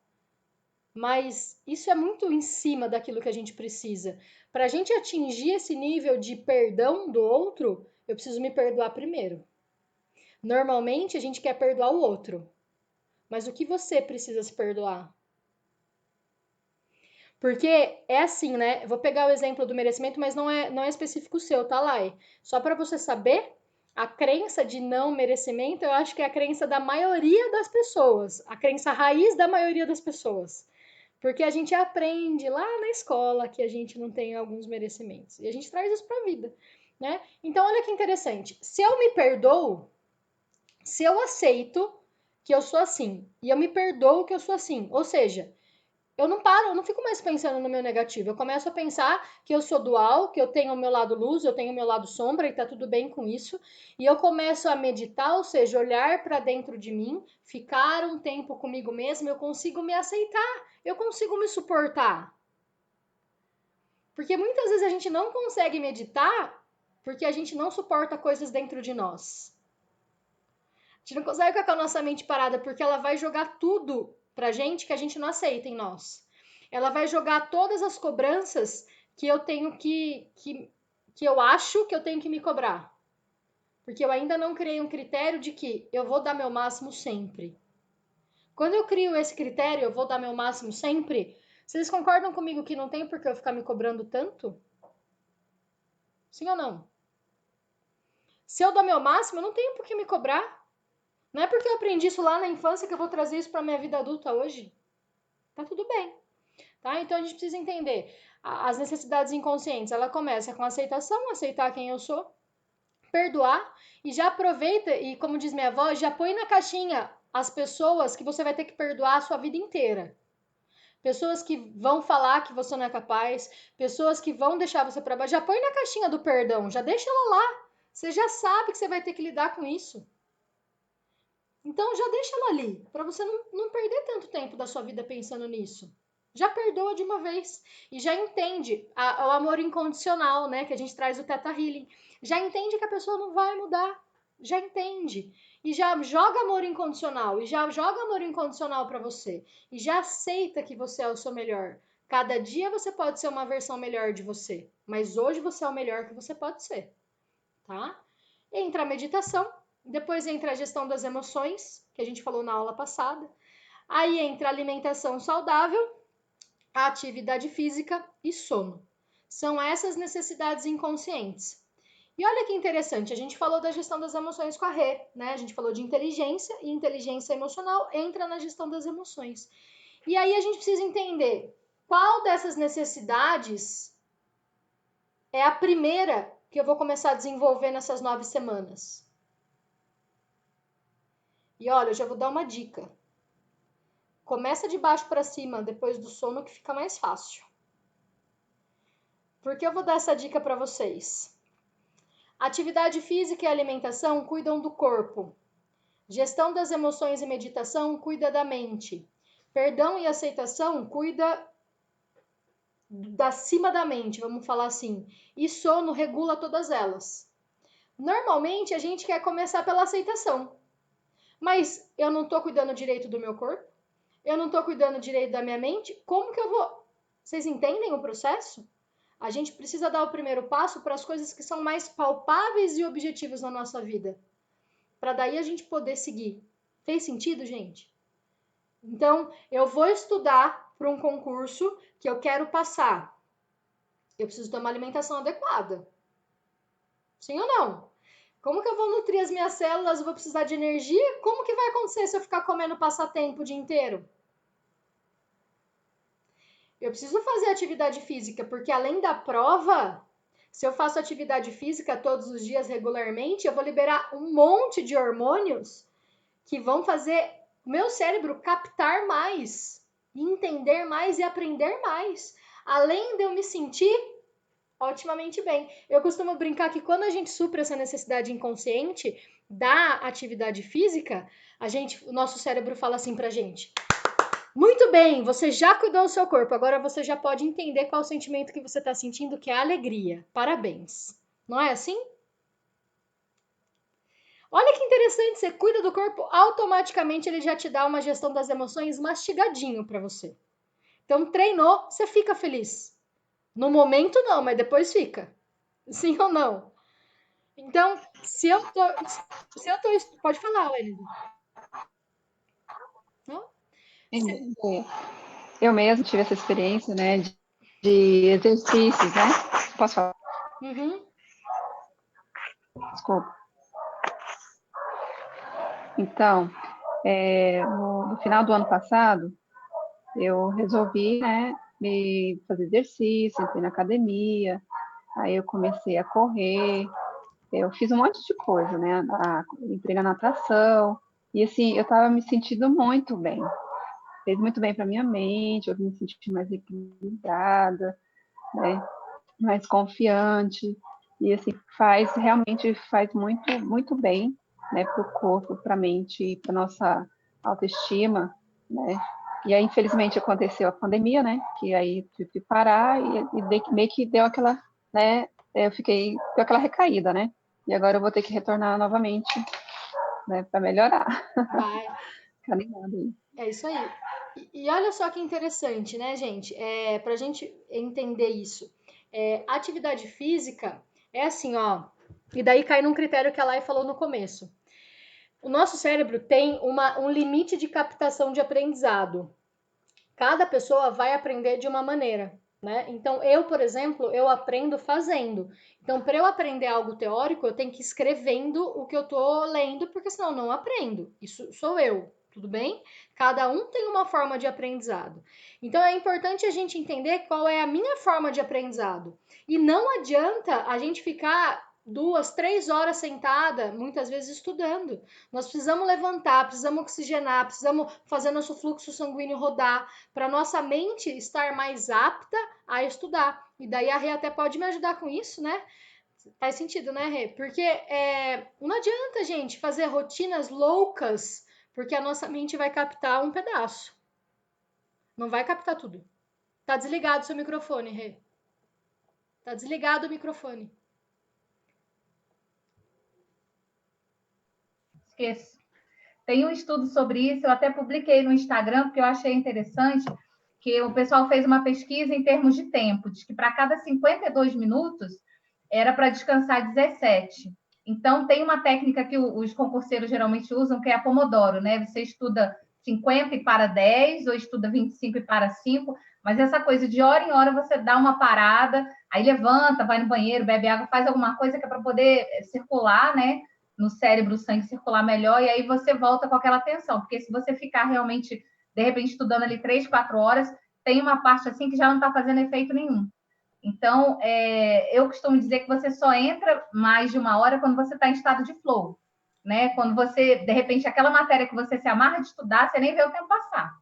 Mas isso é muito em cima daquilo que a gente precisa. Para a gente atingir esse nível de perdão do outro, eu preciso me perdoar primeiro. Normalmente a gente quer perdoar o outro. Mas o que você precisa se perdoar? Porque é assim, né? Eu vou pegar o exemplo do merecimento, mas não é específico seu, tá, Lai? Só para você saber, a crença de não merecimento, eu acho que é a crença da maioria das pessoas. A crença raiz da maioria das pessoas. Porque a gente aprende lá na escola que a gente não tem alguns merecimentos. E a gente traz isso para a vida, né? Então, olha que interessante. Se eu me perdoo, se eu aceito que eu sou assim, e eu me perdoo que eu sou assim, ou seja, eu não fico mais pensando no meu negativo. Eu começo a pensar que eu sou dual, que eu tenho o meu lado luz, eu tenho o meu lado sombra e tá tudo bem com isso. E eu começo a meditar, ou seja, olhar para dentro de mim, ficar um tempo comigo mesmo, eu consigo me aceitar, eu consigo me suportar. Porque muitas vezes a gente não consegue meditar porque a gente não suporta coisas dentro de nós. A gente não consegue ficar com a nossa mente parada porque ela vai jogar tudo pra gente que a gente não aceita em nós. Ela vai jogar todas as cobranças que eu tenho que eu acho que eu tenho que me cobrar. Porque eu ainda não criei um critério de que eu vou dar meu máximo sempre. Quando eu crio esse critério, eu vou dar meu máximo sempre, vocês concordam comigo que não tem por que eu ficar me cobrando tanto? Sim ou não? Se eu dou meu máximo, eu não tenho por que me cobrar. Não é porque eu aprendi isso lá na infância que eu vou trazer isso para minha vida adulta hoje. Tá tudo bem, tá? Então a gente precisa entender as necessidades inconscientes. Ela começa com aceitação, aceitar quem eu sou, perdoar e já aproveita e, como diz minha avó, já põe na caixinha as pessoas que você vai ter que perdoar a sua vida inteira. Pessoas que vão falar que você não é capaz, pessoas que vão deixar você para baixo, já põe na caixinha do perdão, já deixa ela lá. Você já sabe que você vai ter que lidar com isso. Então já deixa ela ali, para você não perder tanto tempo da sua vida pensando nisso. Já perdoa de uma vez e já entende o amor incondicional, né? Que a gente traz o Theta Healing. Já entende que a pessoa não vai mudar. Já entende. E já joga amor incondicional. E já joga amor incondicional para você. E já aceita que você é o seu melhor. Cada dia você pode ser uma versão melhor de você. Mas hoje você é o melhor que você pode ser. Tá? Entra a meditação. Depois entra a gestão das emoções, que a gente falou na aula passada. Aí entra a alimentação saudável, a atividade física e sono. São essas necessidades inconscientes. E olha que interessante, a gente falou da gestão das emoções com a Rê, né? A gente falou de inteligência e inteligência emocional entra na gestão das emoções. E aí a gente precisa entender qual dessas necessidades é a primeira que eu vou começar a desenvolver nessas 9 semanas. E olha, eu já vou dar uma dica. Começa de baixo para cima, depois do sono, que fica mais fácil. Por que eu vou dar essa dica para vocês? Atividade física e alimentação cuidam do corpo. Gestão das emoções e meditação cuida da mente. Perdão e aceitação cuida da cima da mente, vamos falar assim. E sono regula todas elas. Normalmente a gente quer começar pela aceitação. Mas eu não estou cuidando direito do meu corpo? Eu não estou cuidando direito da minha mente? Como que eu vou? Vocês entendem o processo? A gente precisa dar o primeiro passo para as coisas que são mais palpáveis e objetivas na nossa vida. Para daí a gente poder seguir. Fez sentido, gente? Então, eu vou estudar para um concurso que eu quero passar. Eu preciso ter uma alimentação adequada. Sim ou não? Como que eu vou nutrir as minhas células? Eu vou precisar de energia? Como que vai acontecer se eu ficar comendo passatempo o dia inteiro? Eu preciso fazer atividade física, porque além da prova, se eu faço atividade física todos os dias regularmente, eu vou liberar um monte de hormônios que vão fazer o meu cérebro captar mais, entender mais e aprender mais. Além de eu me sentir otimamente bem. Eu costumo brincar que quando a gente supra essa necessidade inconsciente da atividade física, o nosso cérebro fala assim pra gente: muito bem, você já cuidou do seu corpo, agora você já pode entender qual o sentimento que você está sentindo, que é a alegria. Parabéns. Não é assim? Olha que interessante, você cuida do corpo, automaticamente ele já te dá uma gestão das emoções mastigadinho para você. Então, treinou, você fica feliz. No momento não, mas depois fica. Sim ou não? Então, se eu tô... Pode falar, Wellington. Eu mesmo tive essa experiência, né, de exercícios, né? Posso falar? Uhum. Desculpa. Então, no final do ano passado, eu resolvi, né, fazer exercício, entrei na academia, aí eu comecei a correr, eu fiz um monte de coisa, né, entrei na natação, e assim, eu estava me sentindo muito bem. Fez muito bem para minha mente, eu me senti mais equilibrada, né, mais confiante, e assim, realmente faz muito, muito bem, né, para o corpo, para a mente e para nossa autoestima, né. E aí, infelizmente, aconteceu a pandemia, né, que aí tive que parar e meio que deu aquela, né, deu aquela recaída, né, e agora eu vou ter que retornar novamente, né, para melhorar. Vai. Fica animada aí. É isso aí. E olha só que interessante, né, gente? Para a gente entender isso. Atividade física é assim, ó. E daí cai num critério que a Lai falou no começo. O nosso cérebro tem um limite de captação de aprendizado. Cada pessoa vai aprender de uma maneira, né? Então, eu, por exemplo, eu aprendo fazendo. Então, para eu aprender algo teórico, eu tenho que ir escrevendo o que eu tô lendo, porque senão eu não aprendo. Isso sou eu, tudo bem? Cada um tem uma forma de aprendizado. Então, é importante a gente entender qual é a minha forma de aprendizado. E não adianta a gente ficar 2, 3 horas sentada, muitas vezes estudando. Nós precisamos levantar, precisamos oxigenar, precisamos fazer nosso fluxo sanguíneo rodar, para nossa mente estar mais apta a estudar. E daí a Rê até pode me ajudar com isso, né? Faz sentido, né, Rê? Porque não adianta, gente, fazer rotinas loucas, porque a nossa mente vai captar um pedaço. Não vai captar tudo. Tá desligado o seu microfone, Rê. Tá desligado o microfone. Esqueço. Tem um estudo sobre isso, eu até publiquei no Instagram, porque eu achei interessante, que o pessoal fez uma pesquisa em termos de tempo, diz que para cada 52 minutos era para descansar 17. Então, tem uma técnica que os concurseiros geralmente usam, que é a Pomodoro, né? Você estuda 50 e para 10, ou estuda 25 e para 5, mas essa coisa de hora em hora você dá uma parada, aí levanta, vai no banheiro, bebe água, faz alguma coisa que é para poder circular, né? No cérebro, o sangue circular melhor, e aí você volta com aquela atenção, porque se você ficar realmente, de repente, estudando ali 3, 4 horas, tem uma parte assim que já não está fazendo efeito nenhum. Então, eu costumo dizer que você só entra mais de uma hora quando você está em estado de flow, né? Quando você, de repente, aquela matéria que você se amarra de estudar, você nem vê o tempo passar.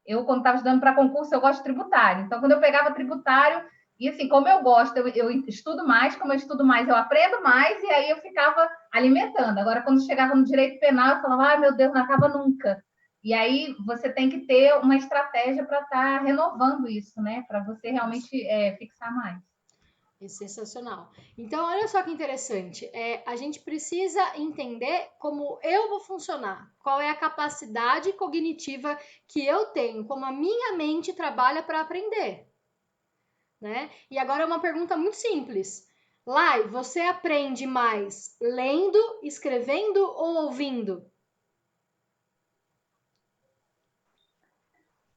Eu, quando estava estudando para concurso, eu gosto de tributário. Então, quando eu pegava tributário, e assim, como eu gosto, eu estudo mais, como eu estudo mais, eu aprendo mais, e aí eu ficava alimentando. Agora, quando chegava no direito penal, eu falava, meu Deus, não acaba nunca. E aí você tem que ter uma estratégia para estar renovando isso, né? Para você realmente fixar mais. É sensacional. Então, olha só que interessante. A gente precisa entender como eu vou funcionar, qual é a capacidade cognitiva que eu tenho, como a minha mente trabalha para aprender, né? E agora é uma pergunta muito simples. Lai, você aprende mais lendo, escrevendo ou ouvindo?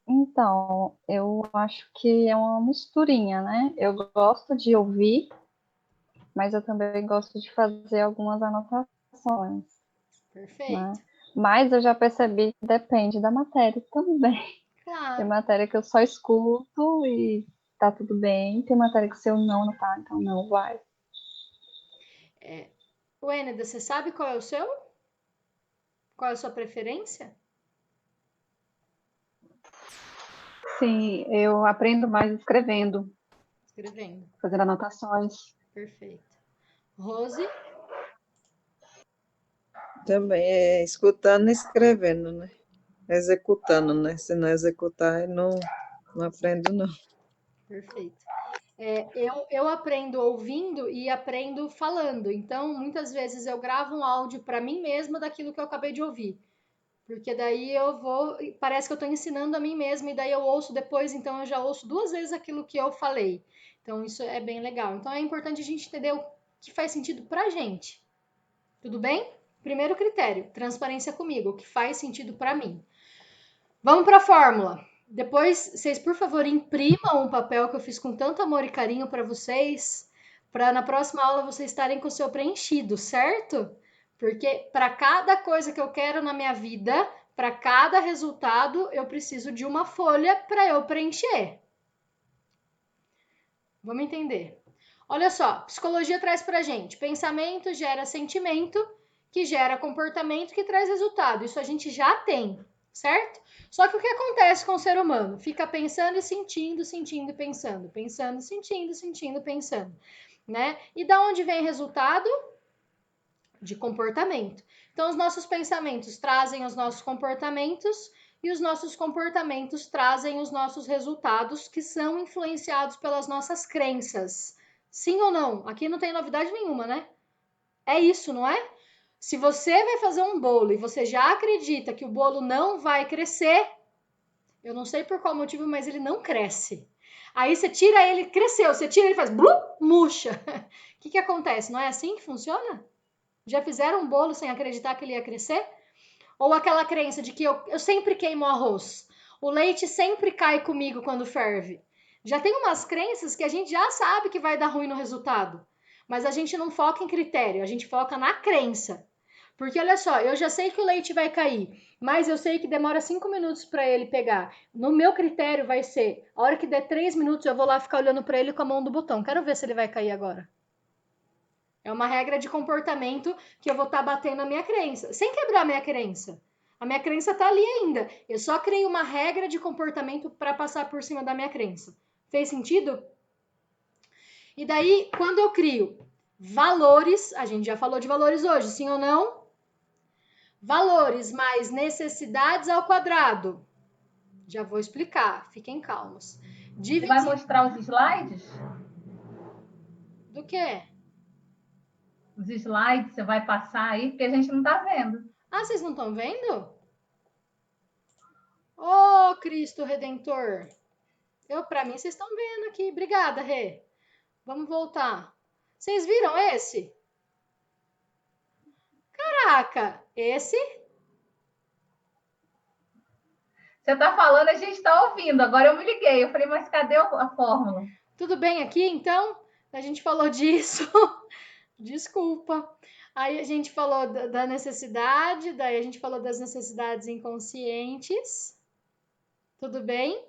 Então, eu acho que é uma misturinha, né? Eu gosto de ouvir, mas eu também gosto de fazer algumas anotações, Perfeito. né? Mas eu já percebi que depende da matéria também. Claro. Tem matéria que eu só escuto e tá tudo bem. Tem matéria que se eu não anotar, então não vai. Wêneda, você sabe qual é o seu? Qual é a sua preferência? Sim, eu aprendo mais escrevendo, Escrevendo. fazendo anotações. Perfeito. Rose? Também é escutando e escrevendo, né? Executando, né? Se não executar, eu não aprendo, não. Perfeito. Eu aprendo ouvindo e aprendo falando. Então, muitas vezes eu gravo um áudio para mim mesma daquilo que eu acabei de ouvir. Porque daí eu vou, parece que eu estou ensinando a mim mesma e daí eu ouço depois, então eu já ouço 2 vezes aquilo que eu falei. Então, isso é bem legal. Então, é importante a gente entender o que faz sentido pra gente. Tudo bem? Primeiro critério, transparência comigo, o que faz sentido para mim. Vamos para a fórmula. Depois, vocês, por favor, imprimam um papel que eu fiz com tanto amor e carinho para vocês, para na próxima aula vocês estarem com o seu preenchido, certo? Porque para cada coisa que eu quero na minha vida, para cada resultado, eu preciso de uma folha para eu preencher. Vamos entender. Olha só, psicologia traz pra gente: pensamento gera sentimento, que gera comportamento, que traz resultado. Isso a gente já tem, certo? Só que o que acontece com o ser humano? Fica pensando e sentindo, sentindo e pensando, pensando, sentindo, sentindo, pensando, né? E da onde vem resultado? De comportamento. Então, os nossos pensamentos trazem os nossos comportamentos e os nossos comportamentos trazem os nossos resultados, que são influenciados pelas nossas crenças. Sim ou não? Aqui não tem novidade nenhuma, né? É isso, não é? Se você vai fazer um bolo e você já acredita que o bolo não vai crescer, eu não sei por qual motivo, mas ele não cresce. Aí você tira ele, cresceu, você tira ele e faz blum, murcha. O que acontece? Não é assim que funciona? Já fizeram um bolo sem acreditar que ele ia crescer? Ou aquela crença de que eu sempre queimo arroz, o leite sempre cai comigo quando ferve, Já tem umas crenças que a gente já sabe que vai dar ruim no resultado, mas a gente não foca em critério, a gente foca na crença. Porque olha só, eu já sei que o leite vai cair, mas eu sei que demora 5 minutos para ele pegar. No meu critério vai ser, a hora que der 3 minutos eu vou lá ficar olhando para ele com a mão do botão. Quero ver se ele vai cair agora. É uma regra de comportamento que eu vou estar batendo a minha crença, sem quebrar a minha crença. A minha crença está ali ainda. Eu só criei uma regra de comportamento para passar por cima da minha crença. Fez sentido? E daí, quando eu crio valores, a gente já falou de valores hoje, sim ou não? Valores mais necessidades ao quadrado. Já vou explicar, fiquem calmos. Você vai mostrar os slides? Do quê? Os slides você vai passar aí, porque a gente não está vendo. Ah, vocês não estão vendo? Ô, Cristo Redentor! Para mim, vocês estão vendo aqui. Obrigada, Rê. Vamos voltar. Vocês viram esse? Caraca, esse? Você está falando, a gente está ouvindo. Agora eu me liguei. Eu falei, mas cadê a fórmula? Tudo bem aqui, então? A gente falou disso. Desculpa. Aí a gente falou da necessidade, daí a gente falou das necessidades inconscientes. Tudo bem?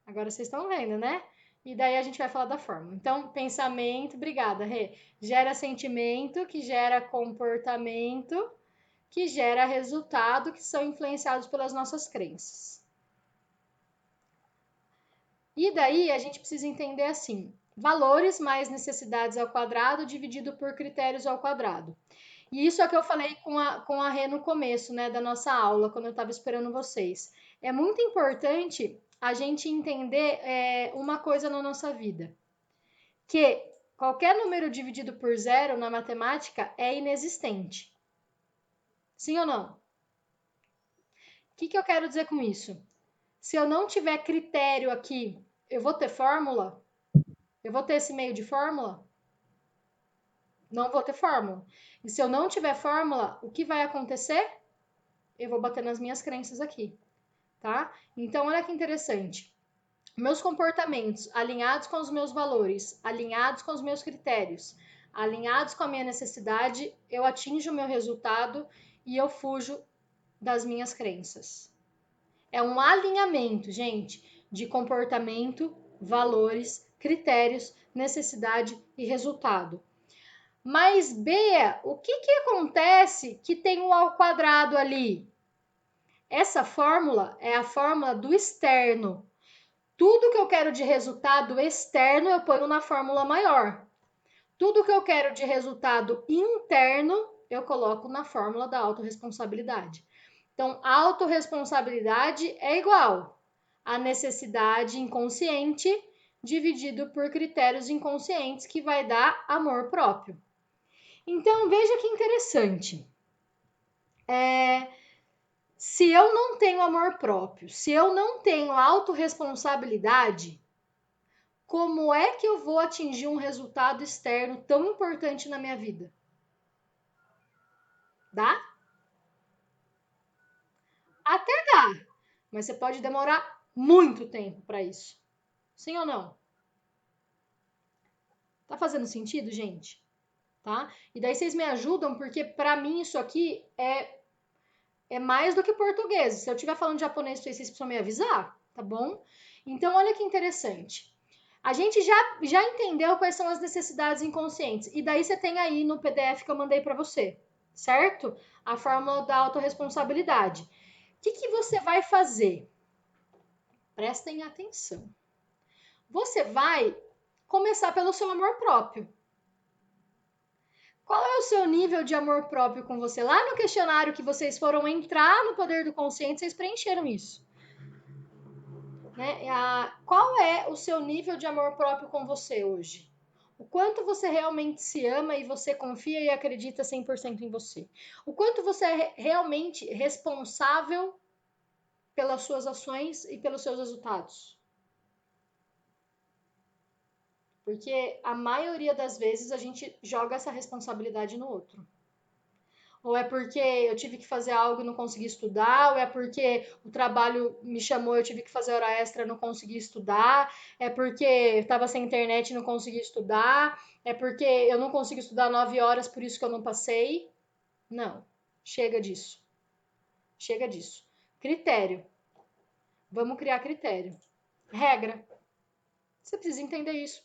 Agora vocês estão vendo, né? E daí a gente vai falar da fórmula. Então, pensamento, obrigada, Rê. Gera sentimento, que gera comportamento, que gera resultado, que são influenciados pelas nossas crenças. E daí a gente precisa entender assim: valores mais necessidades ao quadrado dividido por critérios ao quadrado. E isso é o que eu falei com a Rê no começo, né, da nossa aula, quando eu estava esperando vocês. É muito importante a gente entender uma coisa na nossa vida, que qualquer número dividido por zero na matemática é inexistente. Sim ou não? O que eu quero dizer com isso? Se eu não tiver critério aqui, eu vou ter fórmula? Eu vou ter esse meio de fórmula? Não vou ter fórmula. E se eu não tiver fórmula, o que vai acontecer? Eu vou bater nas minhas crenças aqui, tá? Então, olha que interessante. Meus comportamentos alinhados com os meus valores, alinhados com os meus critérios, alinhados com a minha necessidade, eu atinjo o meu resultado e eu fujo das minhas crenças. É um alinhamento, gente, de comportamento, valores, critérios, necessidade e resultado. Mas, Bea, o que acontece que tem o ao quadrado ali? Essa fórmula é a fórmula do externo. Tudo que eu quero de resultado externo, eu ponho na fórmula maior. Tudo que eu quero de resultado interno, eu coloco na fórmula da autorresponsabilidade. Então, autorresponsabilidade é igual a necessidade inconsciente dividido por critérios inconscientes, que vai dar amor próprio. Então, veja que interessante. Se eu não tenho amor próprio, se eu não tenho autorresponsabilidade, como é que eu vou atingir um resultado externo tão importante na minha vida? Dá? Até dá, mas você pode demorar muito tempo para isso. Sim ou não? Tá fazendo sentido, gente? Tá? E daí vocês me ajudam, porque para mim isso aqui é mais do que português. Se eu estiver falando japonês, vocês precisam me avisar, tá bom? Então, olha que interessante. A gente já entendeu quais são as necessidades inconscientes. E daí você tem aí no PDF que eu mandei para você, certo? A fórmula da autorresponsabilidade. O que você vai fazer? Prestem atenção. Você vai começar pelo seu amor próprio. Qual é o seu nível de amor próprio com você? Lá no questionário que vocês foram entrar no Poder do Consciente, vocês preencheram isso. Né? Qual é o seu nível de amor próprio com você hoje? O quanto você realmente se ama e você confia e acredita 100% em você? O quanto você é realmente responsável pelas suas ações e pelos seus resultados? Porque a maioria das vezes a gente joga essa responsabilidade no outro. Ou é porque eu tive que fazer algo e não consegui estudar? Ou é porque o trabalho me chamou, eu tive que fazer hora extra e não consegui estudar? É porque estava sem internet e não consegui estudar? É porque eu não consigo estudar 9 horas, por isso que eu não passei? Não, chega disso. Chega disso. Critério. Vamos criar critério. Regra. Você precisa entender isso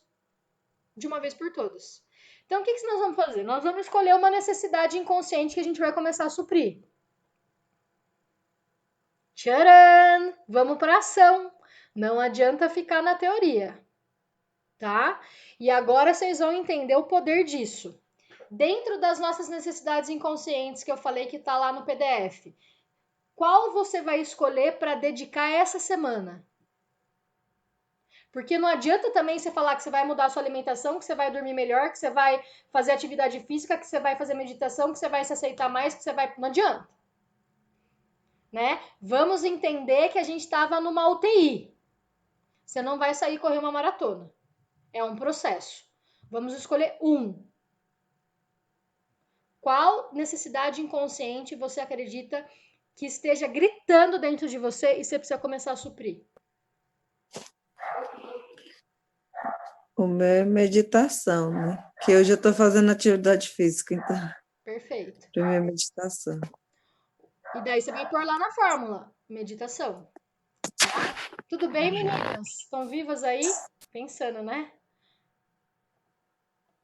de uma vez por todas. Então, o que nós vamos fazer? Nós vamos escolher uma necessidade inconsciente que a gente vai começar a suprir. Tcharam! Vamos para ação. Não adianta ficar na teoria, tá? E agora vocês vão entender o poder disso. Dentro das nossas necessidades inconscientes que eu falei que tá lá no PDF, qual você vai escolher para dedicar essa semana? Porque não adianta também você falar que você vai mudar a sua alimentação, que você vai dormir melhor, que você vai fazer atividade física, que você vai fazer meditação, que você vai se aceitar mais, que você vai... Não adianta. Né? Vamos entender que a gente estava numa UTI. Você não vai sair correr uma maratona. É um processo. Vamos escolher um. Qual necessidade inconsciente você acredita que esteja gritando dentro de você e você precisa começar a suprir? O meu é meditação, né? Que hoje eu estou fazendo atividade física, então, Perfeito. para mim é meditação. E daí você vai pôr lá na fórmula, meditação. Tudo bem, meninas? Estão vivas aí? Pensando, né?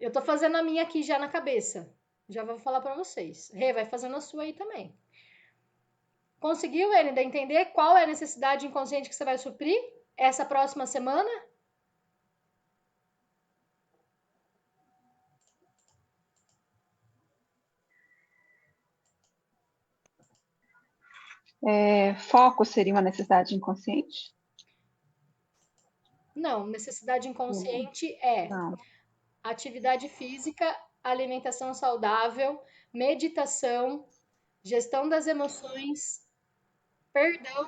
Eu tô fazendo a minha aqui já na cabeça. Já vou falar para vocês. Rê, vai fazendo a sua aí também. Conseguiu, Enida, entender qual é a necessidade inconsciente que você vai suprir essa próxima semana? Foco seria uma necessidade inconsciente? Não, necessidade inconsciente é Não. atividade física, alimentação saudável, meditação, gestão das emoções, perdão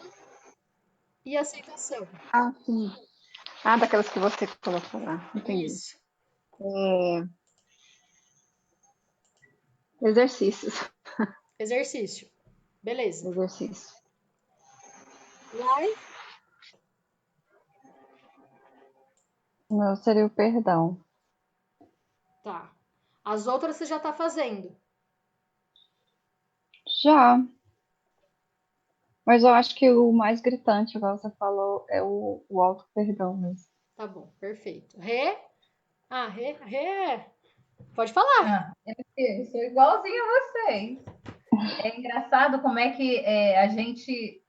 e aceitação. Ah, sim. Ah, daquelas que você colocou lá. Entendi. Isso. Exercícios. Exercício. Beleza. Exercício. Lai? O meu seria o perdão. Tá. As outras você já tá fazendo. Já. Mas eu acho que o mais gritante, igual você falou, é o auto-perdão mesmo. Tá bom, perfeito. Rê? Ah, Rê. Pode falar. Eu sou igualzinha a vocês. É engraçado como é que a gente,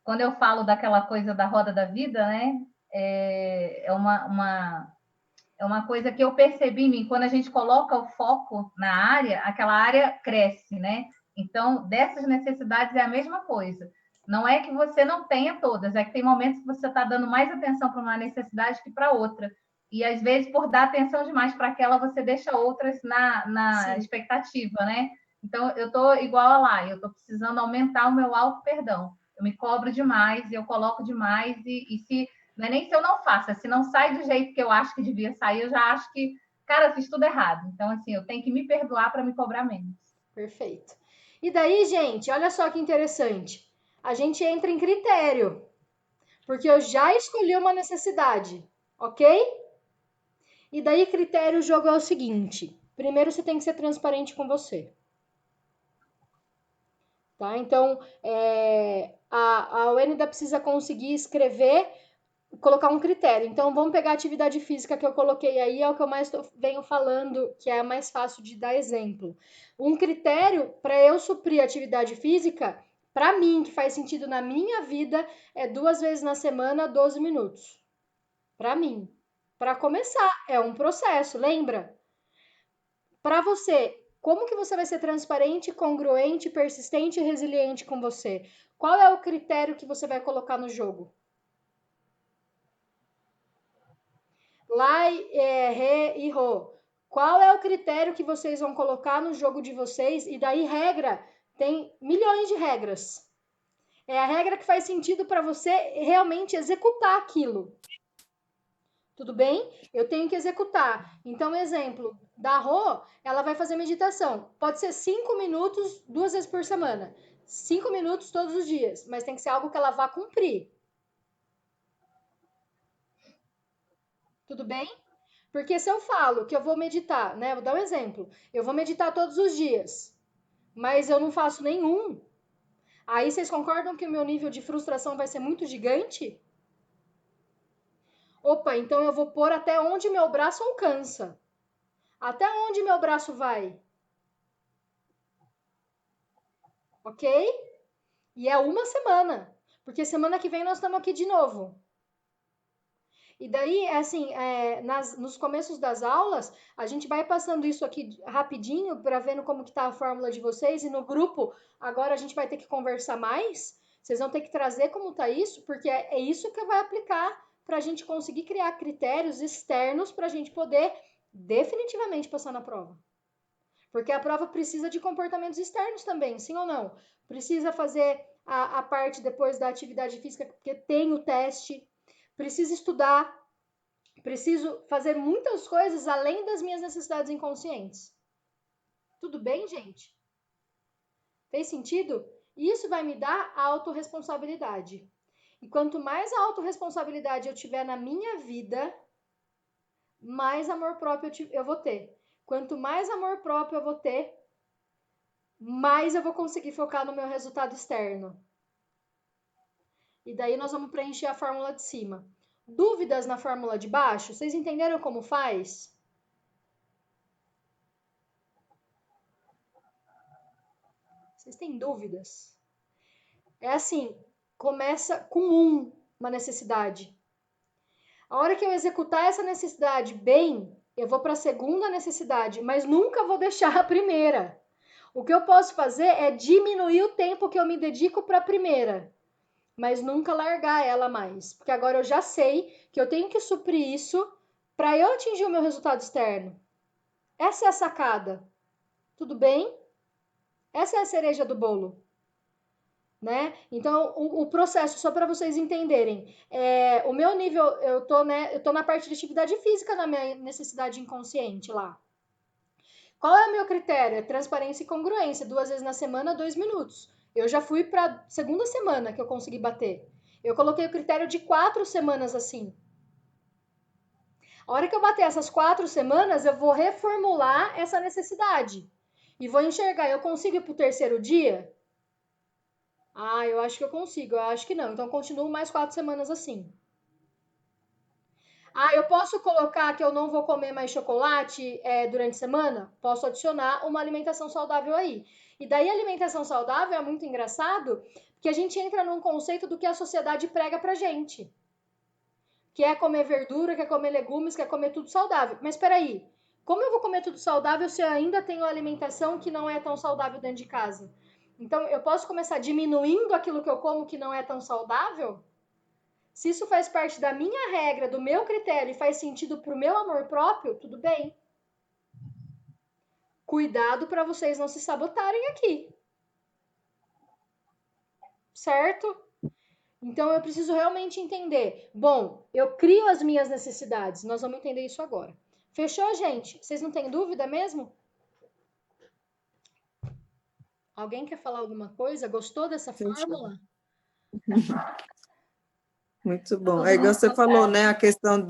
quando eu falo daquela coisa da roda da vida, né? É uma coisa que eu percebi em mim. Quando a gente coloca o foco na área, aquela área cresce, né? Então, dessas necessidades é a mesma coisa. Não é que você não tenha todas, é que tem momentos que você está dando mais atenção para uma necessidade que para outra. E, às vezes, por dar atenção demais para aquela, você deixa outras na expectativa, né? Então, eu estou igual a lá, eu estou precisando aumentar o meu auto-perdão. Eu me cobro demais, eu coloco demais, e se não é nem se eu não faço, se não sai do jeito que eu acho que devia sair, eu já acho que, cara, eu fiz tudo errado. Então, assim, eu tenho que me perdoar para me cobrar menos. Perfeito. E daí, gente, olha só que interessante. A gente entra em critério. Porque eu já escolhi uma necessidade, ok? E daí, critério, o jogo é o seguinte. Primeiro, você tem que ser transparente com você. Tá? Então, a UNDA precisa conseguir escrever, colocar um critério. Então, vamos pegar a atividade física que eu coloquei aí, é o que eu mais venho falando, que é mais fácil de dar exemplo. Um critério para eu suprir a atividade física, para mim, que faz sentido na minha vida, é 2 vezes na semana, 12 minutos. Para mim. Para começar, é um processo, lembra? Para você, como que você vai ser transparente, congruente, persistente e resiliente com você? Qual é o critério que você vai colocar no jogo? Lai, Rê e Rô. Qual é o critério que vocês vão colocar no jogo de vocês? E daí, regra, tem milhões de regras. É a regra que faz sentido para você realmente executar aquilo. Tudo bem? Eu tenho que executar. Então, exemplo, da Rô, ela vai fazer meditação. Pode ser 5 minutos, 2 vezes por semana. 5 minutos todos os dias, mas tem que ser algo que ela vá cumprir. Tudo bem? Porque se eu falo que eu vou meditar, né? Vou dar um exemplo. Eu vou meditar todos os dias, mas eu não faço nenhum. Aí vocês concordam que o meu nível de frustração vai ser muito gigante? Opa, então eu vou pôr até onde meu braço alcança. Até onde meu braço vai? Ok? E é uma semana, porque semana que vem nós estamos aqui de novo. E daí, assim, nos começos das aulas, a gente vai passando isso aqui rapidinho para vendo como que tá a fórmula de vocês. E no grupo, agora a gente vai ter que conversar mais. Vocês vão ter que trazer como tá isso, porque é isso que vai aplicar para a gente conseguir criar critérios externos para a gente poder definitivamente passar na prova. Porque a prova precisa de comportamentos externos também, sim ou não? Precisa fazer a parte depois da atividade física, porque tem o teste. Preciso estudar, preciso fazer muitas coisas além das minhas necessidades inconscientes. Tudo bem, gente? Fez sentido? Isso vai me dar autorresponsabilidade. E quanto mais autorresponsabilidade eu tiver na minha vida, mais amor próprio eu vou ter. Quanto mais amor próprio eu vou ter, mais eu vou conseguir focar no meu resultado externo. E daí nós vamos preencher a fórmula de cima. Dúvidas na fórmula de baixo? Vocês entenderam como faz? Vocês têm dúvidas? É assim, começa com uma necessidade. A hora que eu executar essa necessidade bem, eu vou para a segunda necessidade, mas nunca vou deixar a primeira. O que eu posso fazer é diminuir o tempo que eu me dedico para a primeira, mas nunca largar ela mais, porque agora eu já sei que eu tenho que suprir isso para eu atingir o meu resultado externo. Essa é a sacada. Tudo bem? Essa é a cereja do bolo. Né? Então, o processo, só para vocês entenderem, o meu nível, eu tô na parte de atividade física na minha necessidade inconsciente lá. Qual é o meu critério? É transparência e congruência, 2 vezes na semana, 2 minutos. Eu já fui para segunda semana que eu consegui bater. Eu coloquei o critério de 4 semanas assim. A hora que eu bater essas 4 semanas, eu vou reformular essa necessidade. E vou enxergar, eu consigo ir para o terceiro dia? Ah, eu acho que eu consigo, eu acho que não. Então, continuo mais 4 semanas assim. Ah, eu posso colocar que eu não vou comer mais chocolate durante a semana? Posso adicionar uma alimentação saudável aí. E daí, a alimentação saudável é muito engraçado, porque a gente entra num conceito do que a sociedade prega pra gente. Que é comer verdura, quer comer legumes, quer comer tudo saudável. Mas peraí, como eu vou comer tudo saudável se eu ainda tenho alimentação que não é tão saudável dentro de casa? Então, eu posso começar diminuindo aquilo que eu como que não é tão saudável? Se isso faz parte da minha regra, do meu critério e faz sentido para o meu amor próprio, tudo bem. Cuidado para vocês não se sabotarem aqui. Certo? Então, eu preciso realmente entender. Bom, eu crio as minhas necessidades. Nós vamos entender isso agora. Fechou, gente? Vocês não têm dúvida mesmo? Alguém quer falar alguma coisa? Gostou dessa fórmula? Muito bom. É igual você falou, né? A questão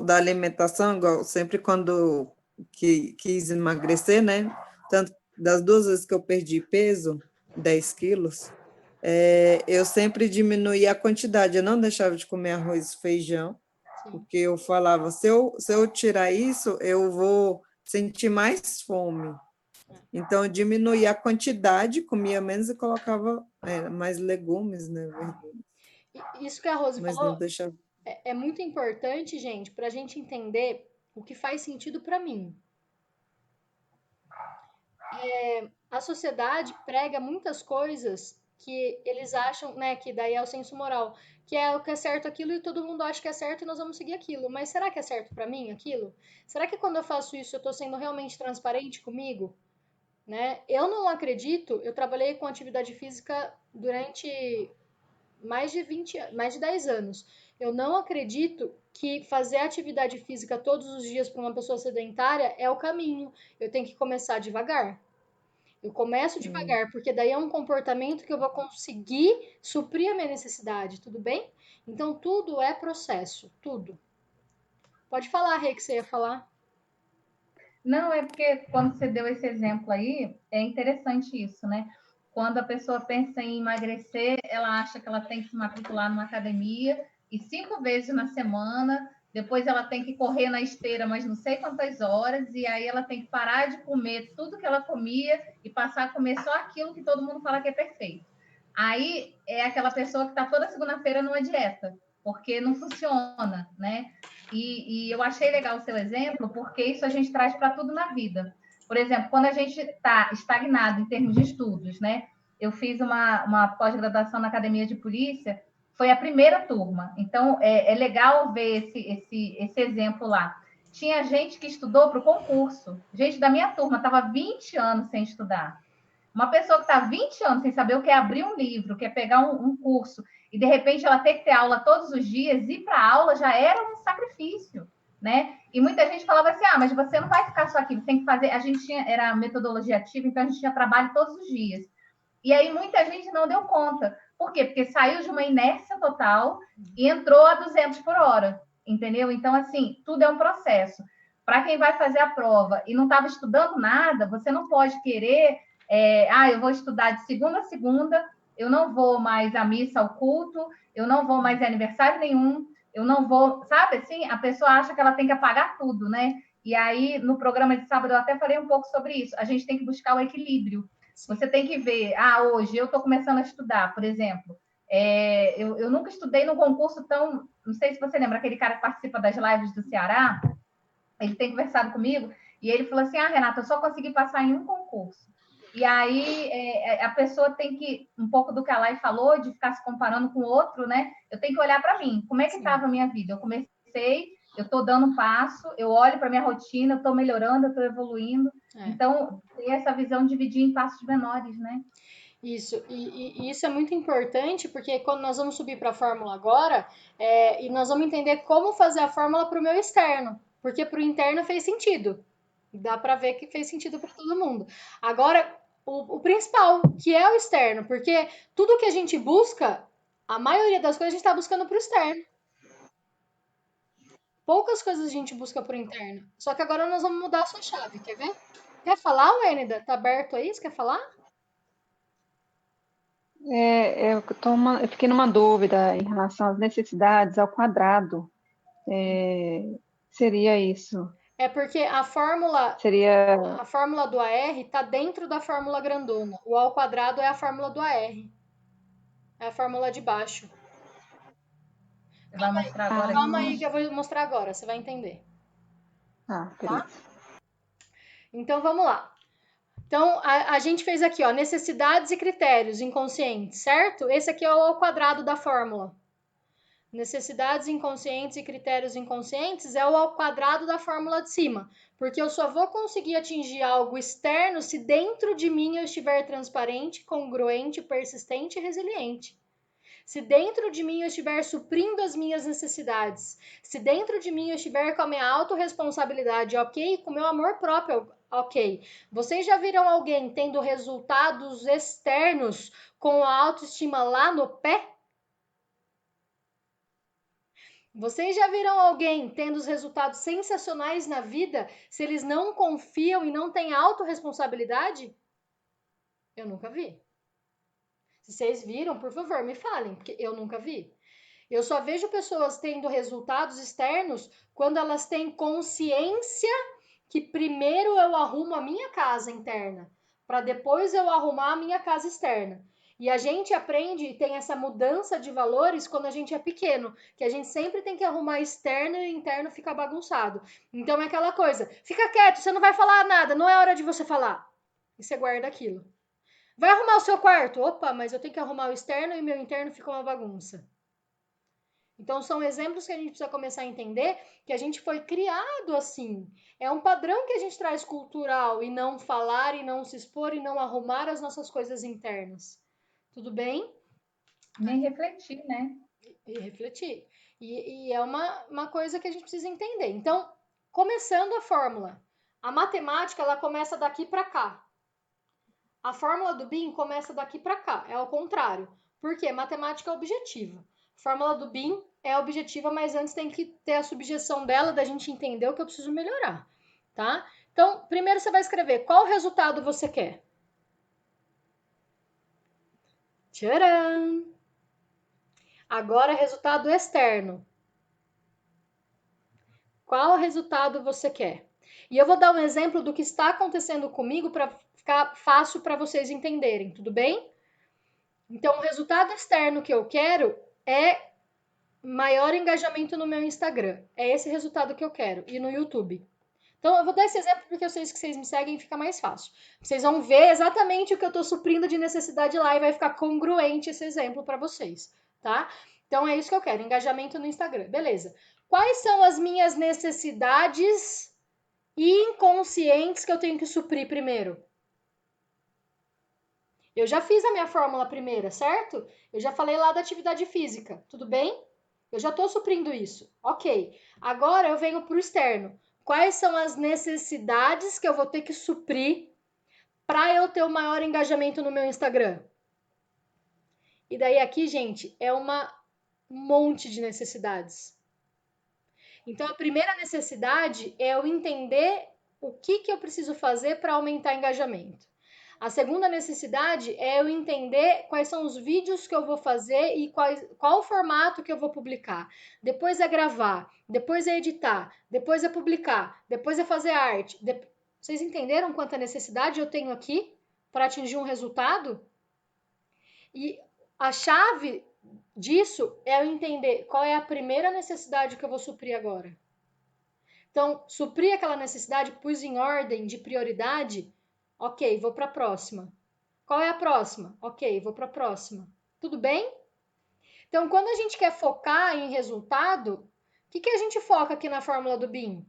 da alimentação, igual sempre quando quis emagrecer, né? Tanto das 2 vezes que eu perdi peso, 10 quilos, eu sempre diminuía a quantidade. Eu não deixava de comer arroz e feijão, porque eu falava, se eu tirar isso, eu vou sentir mais fome. Então, eu diminuía a quantidade, comia menos e colocava mais legumes, né? Isso que a Rose Mas falou não deixava. é muito importante, gente, para a gente entender o que faz sentido para mim. A sociedade prega muitas coisas que eles acham, né, que daí é o senso moral, que é o que é certo aquilo e todo mundo acha que é certo e nós vamos seguir aquilo. Mas será que é certo para mim aquilo? Será que quando eu faço isso eu estou sendo realmente transparente comigo? Né? Eu não acredito, eu trabalhei com atividade física durante mais de 10 anos. Eu não acredito que fazer atividade física todos os dias para uma pessoa sedentária é o caminho. Eu tenho que começar devagar. Eu começo devagar, porque daí é um comportamento que eu vou conseguir suprir a minha necessidade, tudo bem? Então, tudo é processo, tudo. Pode falar, Rê, que você ia falar. Não, é porque quando você deu esse exemplo aí, é interessante isso, né? Quando a pessoa pensa em emagrecer, ela acha que ela tem que se matricular numa academia e 5 vezes na semana, depois ela tem que correr na esteira, mas não sei quantas horas, e aí ela tem que parar de comer tudo que ela comia e passar a comer só aquilo que todo mundo fala que é perfeito. Aí é aquela pessoa que está toda segunda-feira numa dieta, porque não funciona, né? E eu achei legal o seu exemplo, porque isso a gente traz para tudo na vida. Por exemplo, quando a gente está estagnado em termos de estudos, né? Eu fiz uma pós-graduação na Academia de Polícia, foi a primeira turma. Então, é legal ver esse exemplo lá. Tinha gente que estudou para o concurso. Gente da minha turma estava 20 anos sem estudar. Uma pessoa que está 20 anos sem saber o que é abrir um livro, o que é pegar um curso, e de repente ela ter que ter aula todos os dias, ir para a aula já era um sacrifício, né? E muita gente falava assim, mas você não vai ficar só aqui, você tem que fazer... A gente era metodologia ativa, então a gente tinha trabalho todos os dias. E aí muita gente não deu conta. Por quê? Porque saiu de uma inércia total e entrou a 200 por hora, entendeu? Então, assim, tudo é um processo. Para quem vai fazer a prova e não estava estudando nada, você não pode querer eu vou estudar de segunda a segunda, eu não vou mais à missa, ao culto, eu não vou mais a aniversário nenhum, eu não vou, sabe assim? A pessoa acha que ela tem que apagar tudo, né? E aí, no programa de sábado, eu até falei um pouco sobre isso. A gente tem que buscar o equilíbrio. Você tem que ver, hoje eu estou começando a estudar, por exemplo. Eu nunca estudei num concurso tão... Não sei se você lembra, aquele cara que participa das lives do Ceará, ele tem conversado comigo, e ele falou assim, Renata, eu só consegui passar em um concurso. E aí a pessoa tem que, um pouco do que a Lai falou, de ficar se comparando com o outro, né? Eu tenho que olhar para mim. Como é que estava a minha vida? Eu comecei, eu estou dando um passo, eu olho para a minha rotina, eu estou melhorando, eu estou evoluindo. Então, ter essa visão de dividir em passos menores, né? Isso, e isso é muito importante, porque quando nós vamos subir para a fórmula agora, e nós vamos entender como fazer a fórmula para o meu externo, porque para o interno fez sentido. Dá para ver que fez sentido para todo mundo. Agora, o principal, que é o externo, porque tudo que a gente busca, a maioria das coisas a gente está buscando para o externo. Poucas coisas a gente busca para o interno. Só que agora nós vamos mudar a sua chave, quer ver? Quer falar, Wênida? Tá aberto aí? Você quer falar? Eu fiquei numa dúvida em relação às necessidades ao quadrado. Seria isso? É porque a fórmula do AR está dentro da fórmula grandona. O ao quadrado é a fórmula do AR. É a fórmula de baixo. Você vai mostrar agora? Calma aí que eu vou mostrar agora, você vai entender. Beleza. Então vamos lá. Então a gente fez aqui, ó, necessidades e critérios inconscientes, certo? Esse aqui é o ao quadrado da fórmula. Necessidades inconscientes e critérios inconscientes é o ao quadrado da fórmula de cima, porque eu só vou conseguir atingir algo externo se dentro de mim eu estiver transparente, congruente, persistente e resiliente. Se dentro de mim eu estiver suprindo as minhas necessidades, se dentro de mim eu estiver com a minha autorresponsabilidade ok, com o meu amor próprio ok. Vocês já viram alguém tendo resultados externos com a autoestima lá no pé? Vocês já viram alguém tendo os resultados sensacionais na vida se eles não confiam e não têm autorresponsabilidade? Eu nunca vi. Se vocês viram, por favor, me falem, porque eu nunca vi. Eu só vejo pessoas tendo resultados externos quando elas têm consciência que primeiro eu arrumo a minha casa interna, para depois eu arrumar a minha casa externa. E a gente aprende e tem essa mudança de valores quando a gente é pequeno, que a gente sempre tem que arrumar externo e interno fica bagunçado. Então é aquela coisa, fica quieto, você não vai falar nada, não é hora de você falar. E você guarda aquilo. Vai arrumar o seu quarto? Opa, mas eu tenho que arrumar o externo e o meu interno fica uma bagunça. Então, são exemplos que a gente precisa começar a entender que a gente foi criado assim. É um padrão que a gente traz cultural e não falar, e não se expor, e não arrumar as nossas coisas internas. Tudo bem? Nem refletir, né? E refletir. E é uma coisa que a gente precisa entender. Então, começando a fórmula, a matemática ela começa daqui para cá. A fórmula do BIM começa daqui para cá, é ao contrário. Porque matemática é objetiva. A fórmula do BIM é objetiva, mas antes tem que ter a subjeção dela, da gente entender o que eu preciso melhorar, tá? Então, primeiro você vai escrever qual resultado você quer. Tcharam! Agora, resultado externo. Qual resultado você quer? E eu vou dar um exemplo do que está acontecendo comigo para ficar fácil para vocês entenderem, tudo bem? Então, o resultado externo que eu quero é maior engajamento no meu Instagram. É esse resultado que eu quero. E no YouTube. Então, eu vou dar esse exemplo porque eu sei que vocês me seguem e fica mais fácil. Vocês vão ver exatamente o que eu estou suprindo de necessidade lá e vai ficar congruente esse exemplo para vocês, tá? Então, é isso que eu quero, engajamento no Instagram. Beleza. Quais são as minhas necessidades inconscientes que eu tenho que suprir primeiro? Eu já fiz a minha fórmula primeira, certo? Eu já falei lá da atividade física, tudo bem? Eu já estou suprindo isso. Ok. Agora eu venho para o externo. Quais são as necessidades que eu vou ter que suprir para eu ter o maior engajamento no meu Instagram? E daí aqui, gente, é um monte de necessidades. Então, a primeira necessidade é eu entender o que eu preciso fazer para aumentar engajamento. A segunda necessidade é eu entender quais são os vídeos que eu vou fazer e qual o formato que eu vou publicar. Depois é gravar, depois é editar, depois é publicar, depois é fazer arte. Vocês entenderam quanta necessidade eu tenho aqui para atingir um resultado? E a chave disso é eu entender qual é a primeira necessidade que eu vou suprir agora. Então, suprir aquela necessidade, pus em ordem de prioridade. Ok, vou para a próxima. Qual é a próxima? Ok, vou para a próxima. Tudo bem? Então, quando a gente quer focar em resultado, o que a gente foca aqui na fórmula do BIM?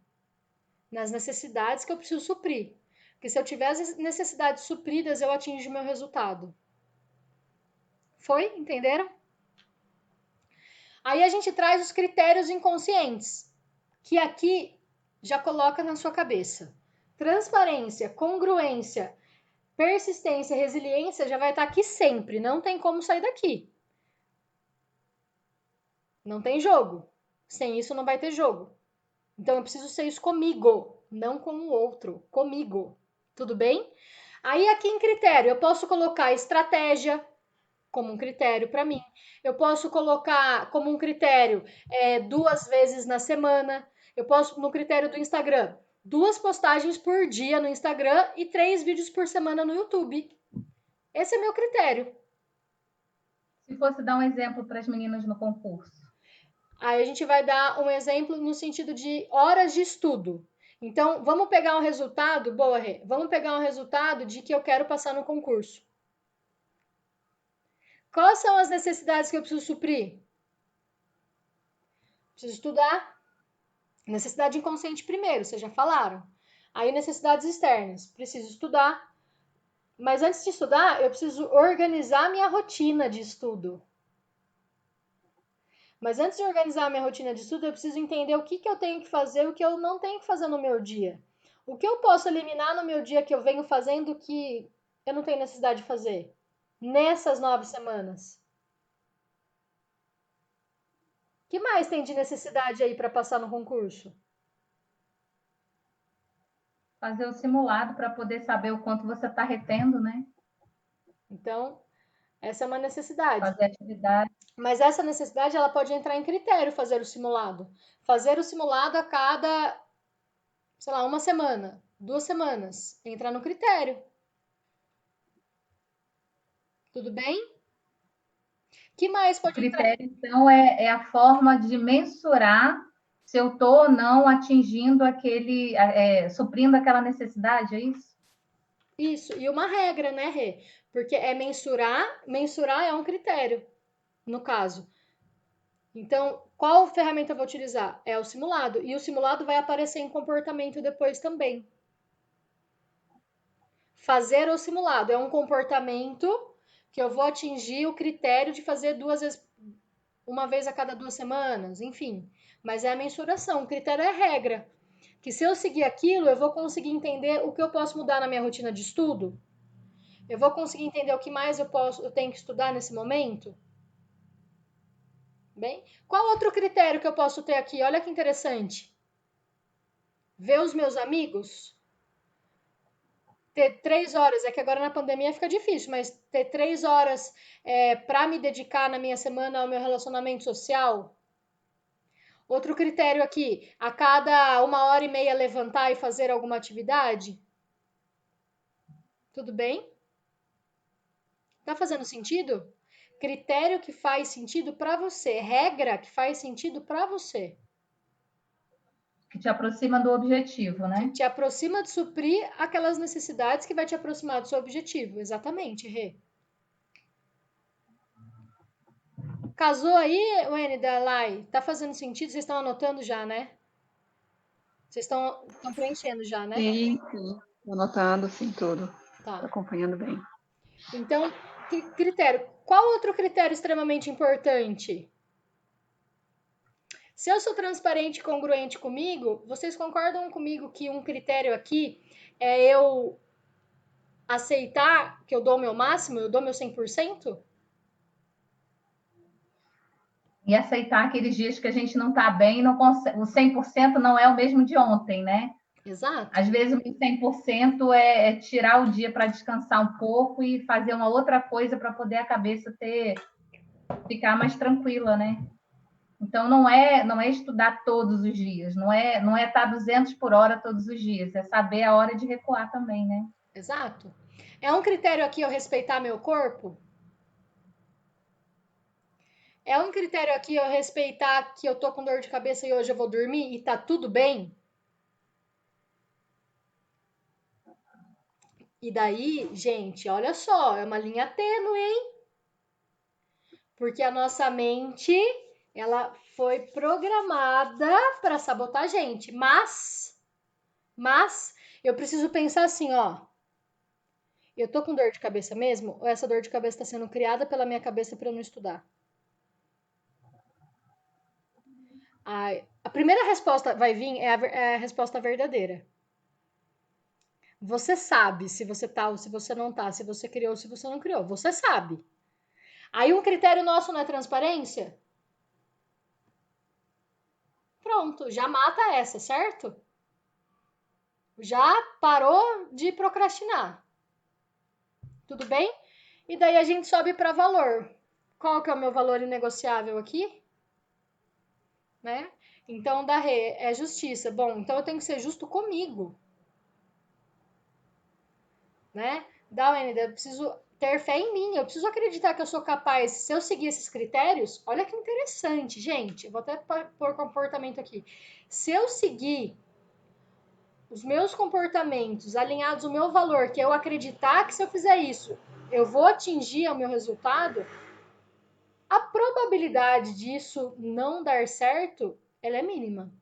Nas necessidades que eu preciso suprir. Porque se eu tiver as necessidades supridas, eu atinjo o meu resultado. Foi? Entenderam? Aí a gente traz os critérios inconscientes, que aqui já coloca na sua cabeça. Transparência, congruência, persistência, resiliência já vai estar aqui sempre, não tem como sair daqui. Não tem jogo. Sem isso não vai ter jogo. Então eu preciso ser isso comigo, não com o outro, comigo. Tudo bem? Aí aqui em critério, eu posso colocar estratégia como um critério para mim. Eu posso colocar como um critério 2 vezes na semana. Eu posso, no critério do Instagram, 2 postagens por dia no Instagram e 3 vídeos por semana no YouTube. Esse é meu critério. Se fosse dar um exemplo para as meninas no concurso. Aí a gente vai dar um exemplo no sentido de horas de estudo. Então, vamos pegar um resultado, boa, Rê, vamos pegar um resultado de que eu quero passar no concurso. Quais são as necessidades que eu preciso suprir? Preciso estudar. Necessidade inconsciente primeiro, vocês já falaram. Aí necessidades externas. Preciso estudar. Mas antes de estudar, eu preciso organizar minha rotina de estudo. Mas antes de organizar a minha rotina de estudo, eu preciso entender o que eu tenho que fazer e o que eu não tenho que fazer no meu dia. O que eu posso eliminar no meu dia que eu venho fazendo que eu não tenho necessidade de fazer nessas 9 semanas? O que mais tem de necessidade aí para passar no concurso? Fazer o simulado para poder saber o quanto você está retendo, né? Então, essa é uma necessidade. Fazer atividade. Mas essa necessidade ela pode entrar em critério fazer o simulado. Fazer o simulado a cada, sei lá, 1 semana, 2 semanas. Entra no critério. Tudo bem? Que mais pode entrar? O critério, então, é a forma de mensurar se eu estou ou não atingindo suprindo aquela necessidade, é isso? Isso, e uma regra, né, Rê? Porque é mensurar é um critério, no caso. Então, qual ferramenta eu vou utilizar? É o simulado. E o simulado vai aparecer em comportamento depois também. Fazer o simulado é um comportamento que eu vou atingir o critério de fazer uma vez a cada 2 semanas, enfim. Mas é a mensuração, o critério é a regra. Que se eu seguir aquilo, eu vou conseguir entender o que eu posso mudar na minha rotina de estudo. Eu vou conseguir entender o que mais eu tenho que estudar nesse momento. Bem, qual outro critério que eu posso ter aqui? Olha que interessante. Ver os meus amigos. Ter 3 horas, é que agora na pandemia fica difícil, mas ter 3 horas para me dedicar na minha semana ao meu relacionamento social. Outro critério aqui, a cada 1h30 levantar e fazer alguma atividade. Tudo bem? Tá fazendo sentido? Critério que faz sentido para você, regra que faz sentido para você. Que te aproxima do objetivo, Que né? te aproxima de suprir aquelas necessidades que vai te aproximar do seu objetivo. Exatamente, Rê. Casou aí, Wene da Lai? Tá fazendo sentido? Vocês estão anotando já, né? Vocês estão preenchendo já, né? Sim, sim. Tô anotando, sim, tudo. Tá. Tô acompanhando bem. Então, que critério? Qual outro critério extremamente importante? Se eu sou transparente e congruente comigo, vocês concordam comigo que um critério aqui é eu aceitar que eu dou o meu máximo, eu dou meu 100%? E aceitar aqueles dias que a gente não está bem, não consegue, o 100% não é o mesmo de ontem, né? Exato. Às vezes o 100% é tirar o dia para descansar um pouco e fazer uma outra coisa para poder a cabeça ficar mais tranquila, né? Então não é estudar todos os dias, não é estar 200 por hora todos os dias, é saber a hora de recuar também, né? Exato. É um critério aqui eu respeitar meu corpo? É um critério aqui eu respeitar que eu tô com dor de cabeça e hoje eu vou dormir e tá tudo bem? E daí, gente, olha só, é uma linha tênue, hein? Porque a nossa mente, ela foi programada para sabotar a gente, mas eu preciso pensar assim, ó, eu tô com dor de cabeça mesmo? Ou essa dor de cabeça está sendo criada pela minha cabeça para eu não estudar? A primeira resposta vai vir é a resposta verdadeira. Você sabe se você tá ou se você não tá, se você criou ou se você não criou. Você sabe. Aí um critério nosso não é transparência? Pronto, já mata essa, certo? Já parou de procrastinar. Tudo bem? E daí a gente sobe para valor. Qual que é o meu valor inegociável aqui? Né? Então, da Rê, é justiça. Bom, então eu tenho que ser justo comigo. Né? Da Wendy, eu preciso ter fé em mim, eu preciso acreditar que eu sou capaz. Se eu seguir esses critérios, olha que interessante, gente. Eu vou até pôr comportamento aqui. Se eu seguir os meus comportamentos alinhados ao meu valor, que eu acreditar que se eu fizer isso, eu vou atingir o meu resultado, a probabilidade disso não dar certo, ela é mínima.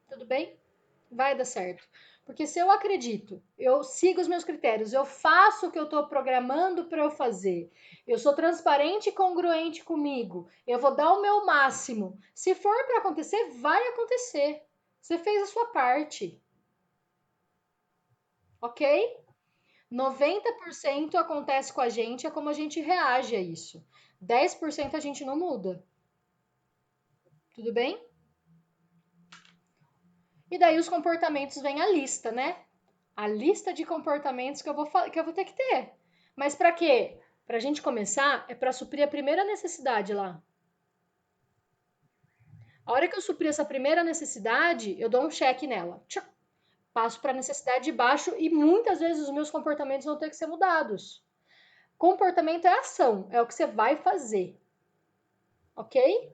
Tudo bem? Vai dar certo. Porque se eu acredito, eu sigo os meus critérios, eu faço o que eu estou programando para eu fazer, eu sou transparente e congruente comigo, eu vou dar o meu máximo. Se for para acontecer, vai acontecer. Você fez a sua parte. Ok? 90% acontece com a gente, é como a gente reage a isso. 10% a gente não muda. Tudo bem? E daí os comportamentos vem a lista, né? A lista de comportamentos que eu vou ter que ter. Mas para quê? Para a gente começar, é para suprir a primeira necessidade lá. A hora que eu suprir essa primeira necessidade, eu dou um check nela. Passo para a necessidade de baixo e muitas vezes os meus comportamentos vão ter que ser mudados. Comportamento é ação, é o que você vai fazer. Ok?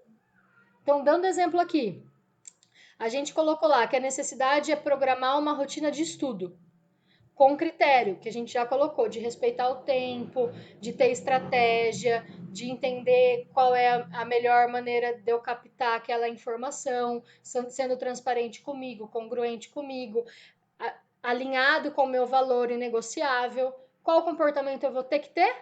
Então, dando exemplo aqui. A gente colocou lá que a necessidade é programar uma rotina de estudo. Com critério, que a gente já colocou, de respeitar o tempo, de ter estratégia, de entender qual é a melhor maneira de eu captar aquela informação, sendo transparente comigo, congruente comigo, alinhado com o meu valor inegociável. Qual comportamento eu vou ter que ter?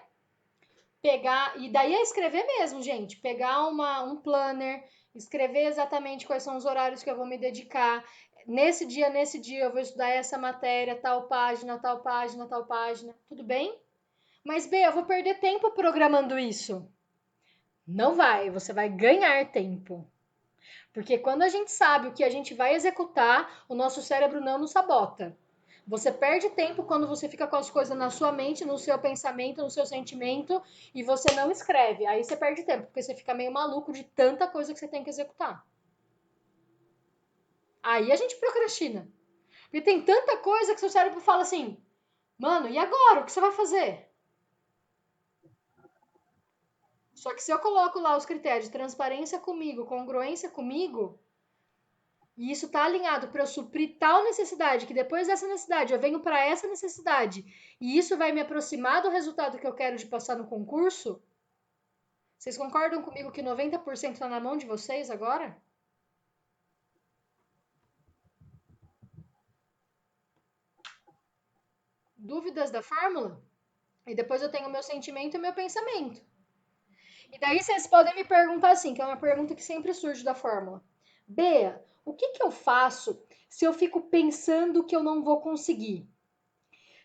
Pegar, e daí é escrever mesmo, gente. Pegar um planner, escrever exatamente quais são os horários que eu vou me dedicar. Nesse dia eu vou estudar essa matéria, tal página, tal página, tal página. Tudo bem? Mas, B, eu vou perder tempo programando isso. Não vai, você vai ganhar tempo. Porque quando a gente sabe o que a gente vai executar, o nosso cérebro não nos sabota. Você perde tempo quando você fica com as coisas na sua mente, no seu pensamento, no seu sentimento, e você não escreve. Aí você perde tempo, porque você fica meio maluco de tanta coisa que você tem que executar. Aí a gente procrastina. Porque tem tanta coisa que seu cérebro fala assim, mano, e agora? O que você vai fazer? Só que se eu coloco lá os critérios de transparência comigo, congruência comigo, e isso está alinhado para eu suprir tal necessidade, que depois dessa necessidade eu venho para essa necessidade, e isso vai me aproximar do resultado que eu quero de passar no concurso, vocês concordam comigo que 90% está na mão de vocês agora? Dúvidas da fórmula? E depois eu tenho o meu sentimento e o meu pensamento. E daí vocês podem me perguntar assim, que é uma pergunta que sempre surge da fórmula. Bea, o que eu faço se eu fico pensando que eu não vou conseguir?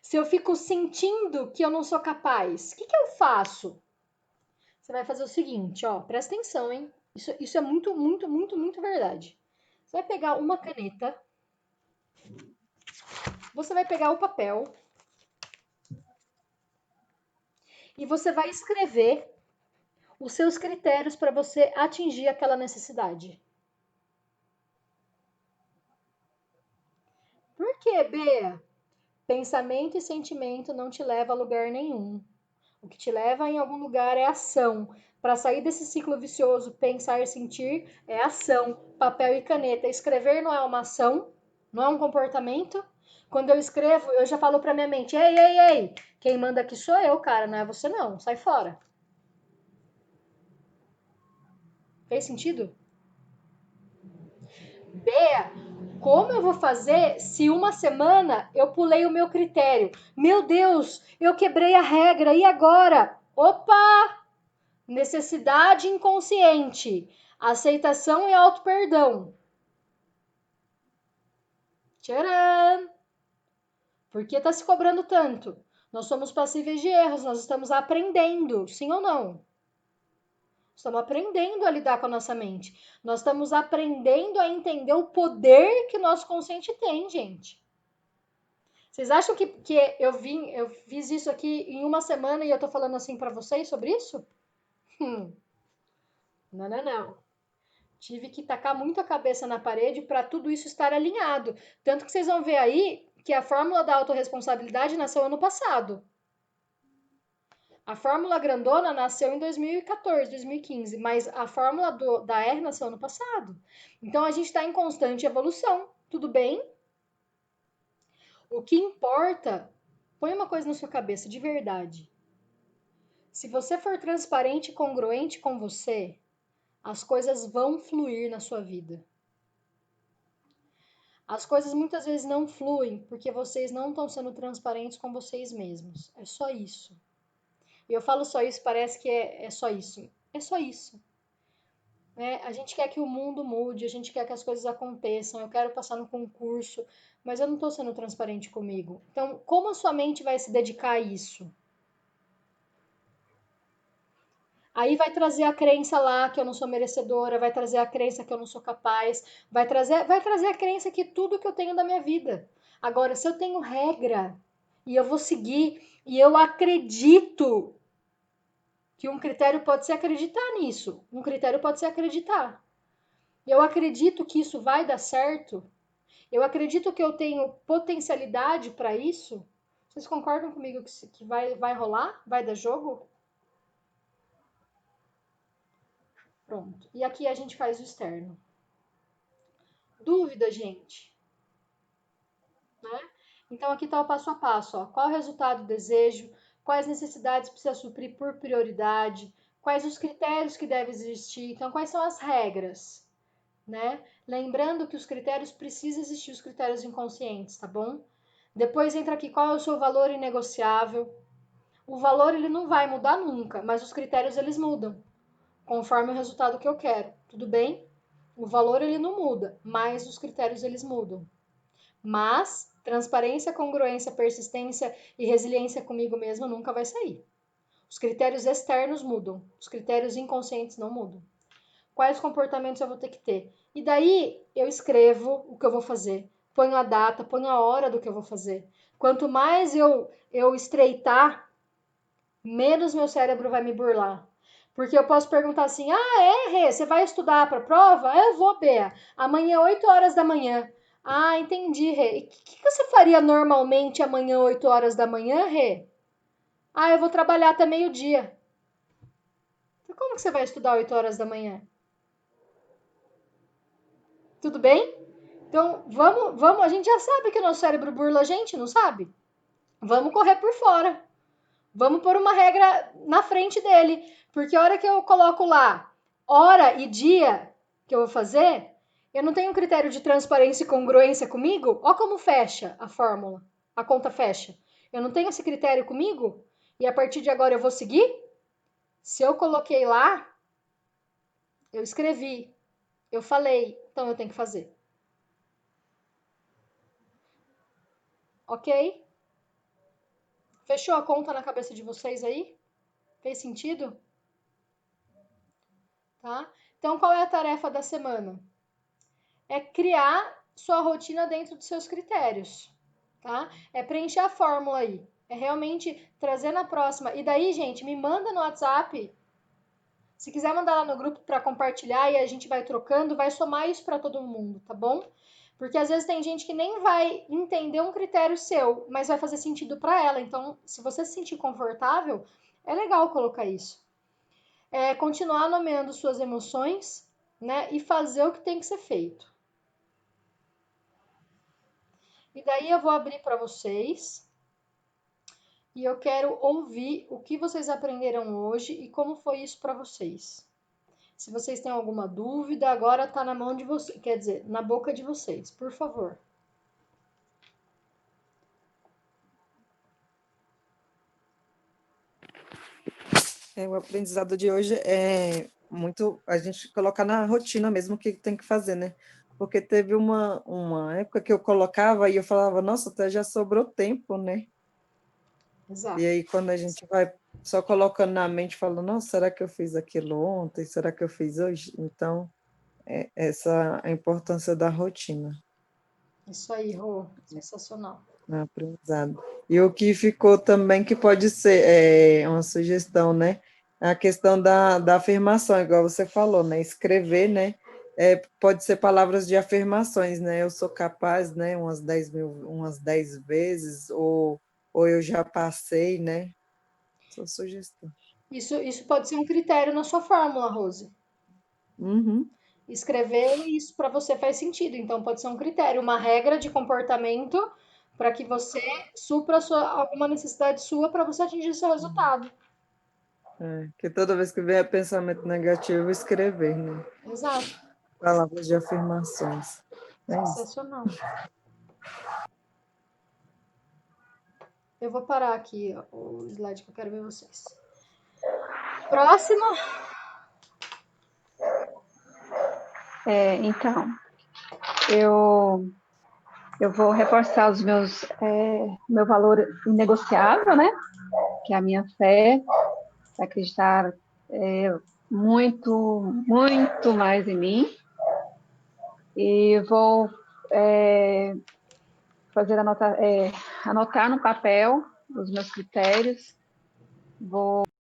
Se eu fico sentindo que eu não sou capaz? O que eu faço? Você vai fazer o seguinte, ó, presta atenção, hein? Isso é muito, muito, muito, muito verdade. Você vai pegar uma caneta, você vai pegar o papel e você vai escrever os seus critérios para você atingir aquela necessidade. Por quê, Bea? Pensamento e sentimento não te leva a lugar nenhum. O que te leva em algum lugar é ação. Para sair desse ciclo vicioso, pensar e sentir é ação. Papel e caneta. Escrever não é uma ação, não é um comportamento. Quando eu escrevo, eu já falo para minha mente: ei, ei, ei, quem manda aqui sou eu, cara, não é você não, sai fora. Fez sentido? Bea, como eu vou fazer se uma semana eu pulei o meu critério? Meu Deus, eu quebrei a regra, e agora? Opa! Necessidade inconsciente, aceitação e auto-perdão. Tcharam! Por que tá se cobrando tanto? Nós somos passíveis de erros, nós estamos aprendendo, sim ou não? Estamos aprendendo a lidar com a nossa mente. Nós estamos aprendendo a entender o poder que o nosso consciente tem, gente. Vocês acham que eu fiz isso aqui em uma semana e eu tô falando assim para vocês sobre isso? Não, não, não. Tive que tacar muito a cabeça na parede para tudo isso estar alinhado. Tanto que vocês vão ver aí que a fórmula da autorresponsabilidade nasceu ano passado. A fórmula grandona nasceu em 2014, 2015, mas a fórmula da R nasceu ano passado. Então a gente está em constante evolução, tudo bem? O que importa, põe uma coisa na sua cabeça, de verdade. Se você for transparente e congruente com você, as coisas vão fluir na sua vida. As coisas muitas vezes não fluem porque vocês não estão sendo transparentes com vocês mesmos. É só isso. E eu falo só isso, parece que é só isso. É só isso. A gente quer que o mundo mude, a gente quer que as coisas aconteçam, eu quero passar no concurso, mas eu não estou sendo transparente comigo. Então, como a sua mente vai se dedicar a isso? Aí vai trazer a crença lá que eu não sou merecedora, vai trazer a crença que eu não sou capaz, vai trazer a crença que tudo que eu tenho da minha vida. Agora, se eu tenho regra e eu vou seguir e eu acredito que um critério pode ser acreditar nisso, um critério pode ser acreditar. Eu acredito que isso vai dar certo, eu acredito que eu tenho potencialidade para isso. Vocês concordam comigo que vai rolar? Vai dar jogo? Pronto. E aqui a gente faz o externo. Dúvida, gente? Né? Então aqui está o passo a passo. Ó. Qual o resultado do desejo? Quais necessidades precisa suprir por prioridade? Quais os critérios que devem existir? Então, quais são as regras? Né? Lembrando que os critérios precisam existir, os critérios inconscientes, tá bom? Depois entra aqui qual é o seu valor inegociável. O valor ele não vai mudar nunca, mas os critérios eles mudam, conforme o resultado que eu quero. Tudo bem? O valor ele não muda, mas os critérios eles mudam. Mas transparência, congruência, persistência e resiliência comigo mesma nunca vai sair. Os critérios externos mudam, os critérios inconscientes não mudam. Quais comportamentos eu vou ter que ter? E daí eu escrevo o que eu vou fazer, ponho a data, ponho a hora do que eu vou fazer. Quanto mais eu estreitar, menos meu cérebro vai me burlar. Porque eu posso perguntar assim: Rê, você vai estudar para a prova? Eu vou, Bea. Amanhã, 8 horas da manhã. Ah, entendi, Rê. E o que você faria normalmente amanhã, 8 horas da manhã, Rê? Eu vou trabalhar até meio-dia. Então, como que você vai estudar 8 horas da manhã? Tudo bem? Então, vamos, a gente já sabe que o nosso cérebro burla a gente, não sabe? Vamos correr por fora. Vamos pôr uma regra na frente dele. Porque a hora que eu coloco lá hora e dia que eu vou fazer, eu não tenho um critério de transparência e congruência comigo. Ó como fecha a fórmula, a conta fecha. Eu não tenho esse critério comigo e a partir de agora eu vou seguir? Se eu coloquei lá, eu escrevi, eu falei, então eu tenho que fazer. Ok? Fechou a conta na cabeça de vocês aí? Fez sentido? Tá? Então, qual é a tarefa da semana? É criar sua rotina dentro dos seus critérios, tá? É preencher a fórmula aí. É realmente trazer na próxima. E daí, gente, me manda no WhatsApp. Se quiser mandar lá no grupo para compartilhar e a gente vai trocando, vai somar isso para todo mundo, tá bom? Porque às vezes tem gente que nem vai entender um critério seu, mas vai fazer sentido para ela. Então, se você se sentir confortável, é legal colocar isso. É continuar nomeando suas emoções, né? E fazer o que tem que ser feito. E daí eu vou abrir para vocês. E eu quero ouvir o que vocês aprenderam hoje e como foi isso para vocês. Se vocês têm alguma dúvida, agora está na mão de vocês, quer dizer, na boca de vocês, por favor. O aprendizado de hoje é muito a gente colocar na rotina mesmo o que tem que fazer, né? Porque teve uma época que eu colocava e eu falava, nossa, até já sobrou tempo, né? Exato. E aí, quando a gente vai só colocando na mente, falando, nossa, será que eu fiz aquilo ontem? Será que eu fiz hoje? Então, essa é a importância da rotina. Isso aí, Rô, sensacional. No aprendizado. E o que ficou também, que pode ser uma sugestão, né? A questão da afirmação, igual você falou, né? Escrever, né? Pode ser palavras de afirmações, né? Eu sou capaz, né? Umas 10 vezes, ou eu já passei, né? Sua sugestão. Isso pode ser um critério na sua fórmula, Rose. Uhum. Escrever isso para você faz sentido, então pode ser um critério, uma regra de comportamento para que você supra alguma necessidade sua para você atingir seu resultado. Que toda vez que vier pensamento negativo, escrever, né? Exato. Palavras de afirmações. Sensacional. Eu vou parar aqui o slide que eu quero ver vocês. Próximo. Então, eu vou reforçar os meu valor inegociável, né? Que é a minha fé, acreditar muito, muito mais em mim. E vou anotar no papel os meus critérios. Vou